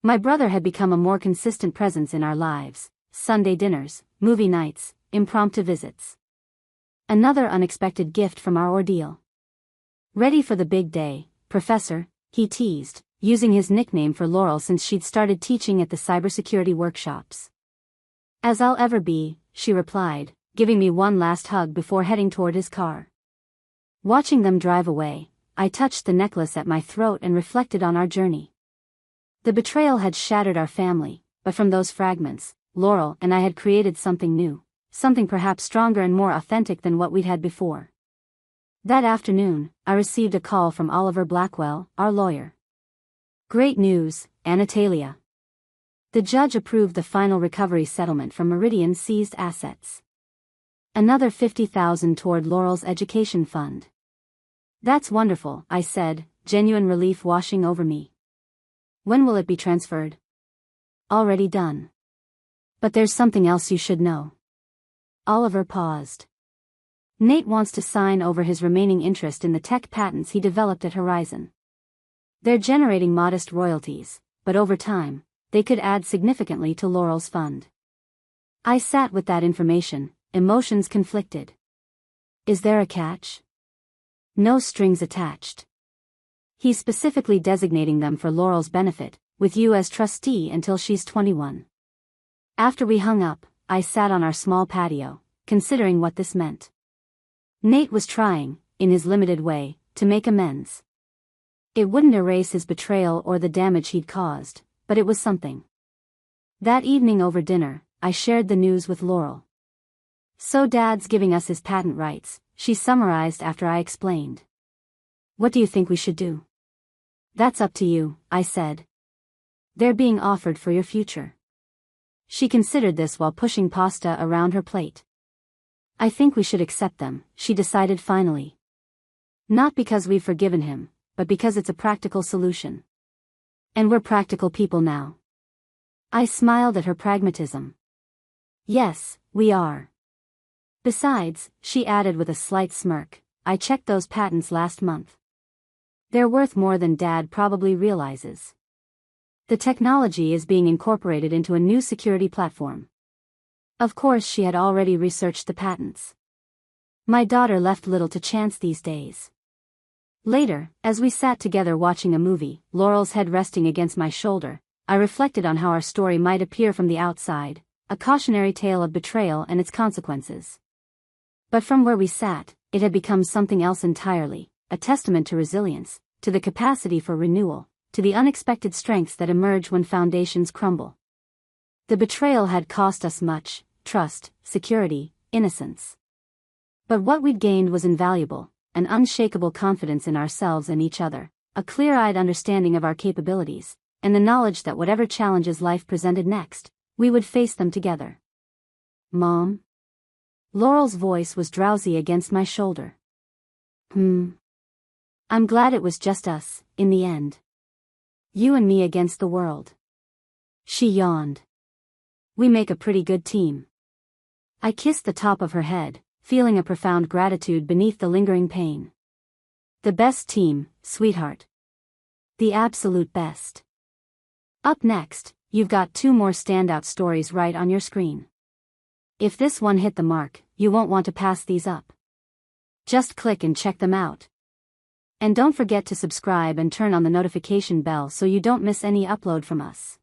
My brother had become a more consistent presence in our lives, Sunday dinners, movie nights, impromptu visits. Another unexpected gift from our ordeal. Ready for the big day, Professor, he teased, using his nickname for Laurel since she'd started teaching at the cybersecurity workshops. As I'll ever be, she replied, giving me one last hug before heading toward his car. Watching them drive away, I touched the necklace at my throat and reflected on our journey. The betrayal had shattered our family, but from those fragments, Laurel and I had created something new, something perhaps stronger and more authentic than what we'd had before. That afternoon, I received a call from Oliver Blackwell, our lawyer. Great news, Anatolia. The judge approved the final recovery settlement from Meridian's seized assets. Another $50,000 toward Laurel's education fund. That's wonderful, I said, genuine relief washing over me. When will it be transferred? Already done. But there's something else you should know. Oliver paused. Nate wants to sign over his remaining interest in the tech patents he developed at Horizon. They're generating modest royalties, but over time, they could add significantly to Laurel's fund. I sat with that information, emotions conflicted. Is there a catch? No strings attached. He's specifically designating them for Laurel's benefit, with you as trustee until she's 21. After we hung up, I sat on our small patio, considering what this meant. Nate was trying, in his limited way, to make amends. It wouldn't erase his betrayal or the damage he'd caused, but it was something. That evening over dinner, I shared the news with Laurel. So Dad's giving us his patent rights, she summarized after I explained. What do you think we should do? That's up to you, I said. They're being offered for your future. She considered this while pushing pasta around her plate. I think we should accept them, she decided finally. Not because we've forgiven him, but because it's a practical solution. And we're practical people now. I smiled at her pragmatism. Yes, we are. Besides, she added with a slight smirk, I checked those patents last month. They're worth more than Dad probably realizes. The technology is being incorporated into a new security platform. Of course, she had already researched the patents. My daughter left little to chance these days. Later, as we sat together watching a movie, Laurel's head resting against my shoulder, I reflected on how our story might appear from the outside, a cautionary tale of betrayal and its consequences. But from where we sat, it had become something else entirely, a testament to resilience, to the capacity for renewal, to the unexpected strengths that emerge when foundations crumble. The betrayal had cost us much: trust, security, innocence. But what we'd gained was invaluable: an unshakable confidence in ourselves and each other, a clear-eyed understanding of our capabilities, and the knowledge that whatever challenges life presented next, we would face them together. Mom? Laurel's voice was drowsy against my shoulder. I'm glad it was just us, in the end. You and me against the world. She yawned. We make a pretty good team. I kissed the top of her head, feeling a profound gratitude beneath the lingering pain. The best team, sweetheart. The absolute best. Up next, you've got 2 more standout stories right on your screen. If this one hit the mark, you won't want to pass these up. Just click and check them out. And don't forget to subscribe and turn on the notification bell so you don't miss any upload from us.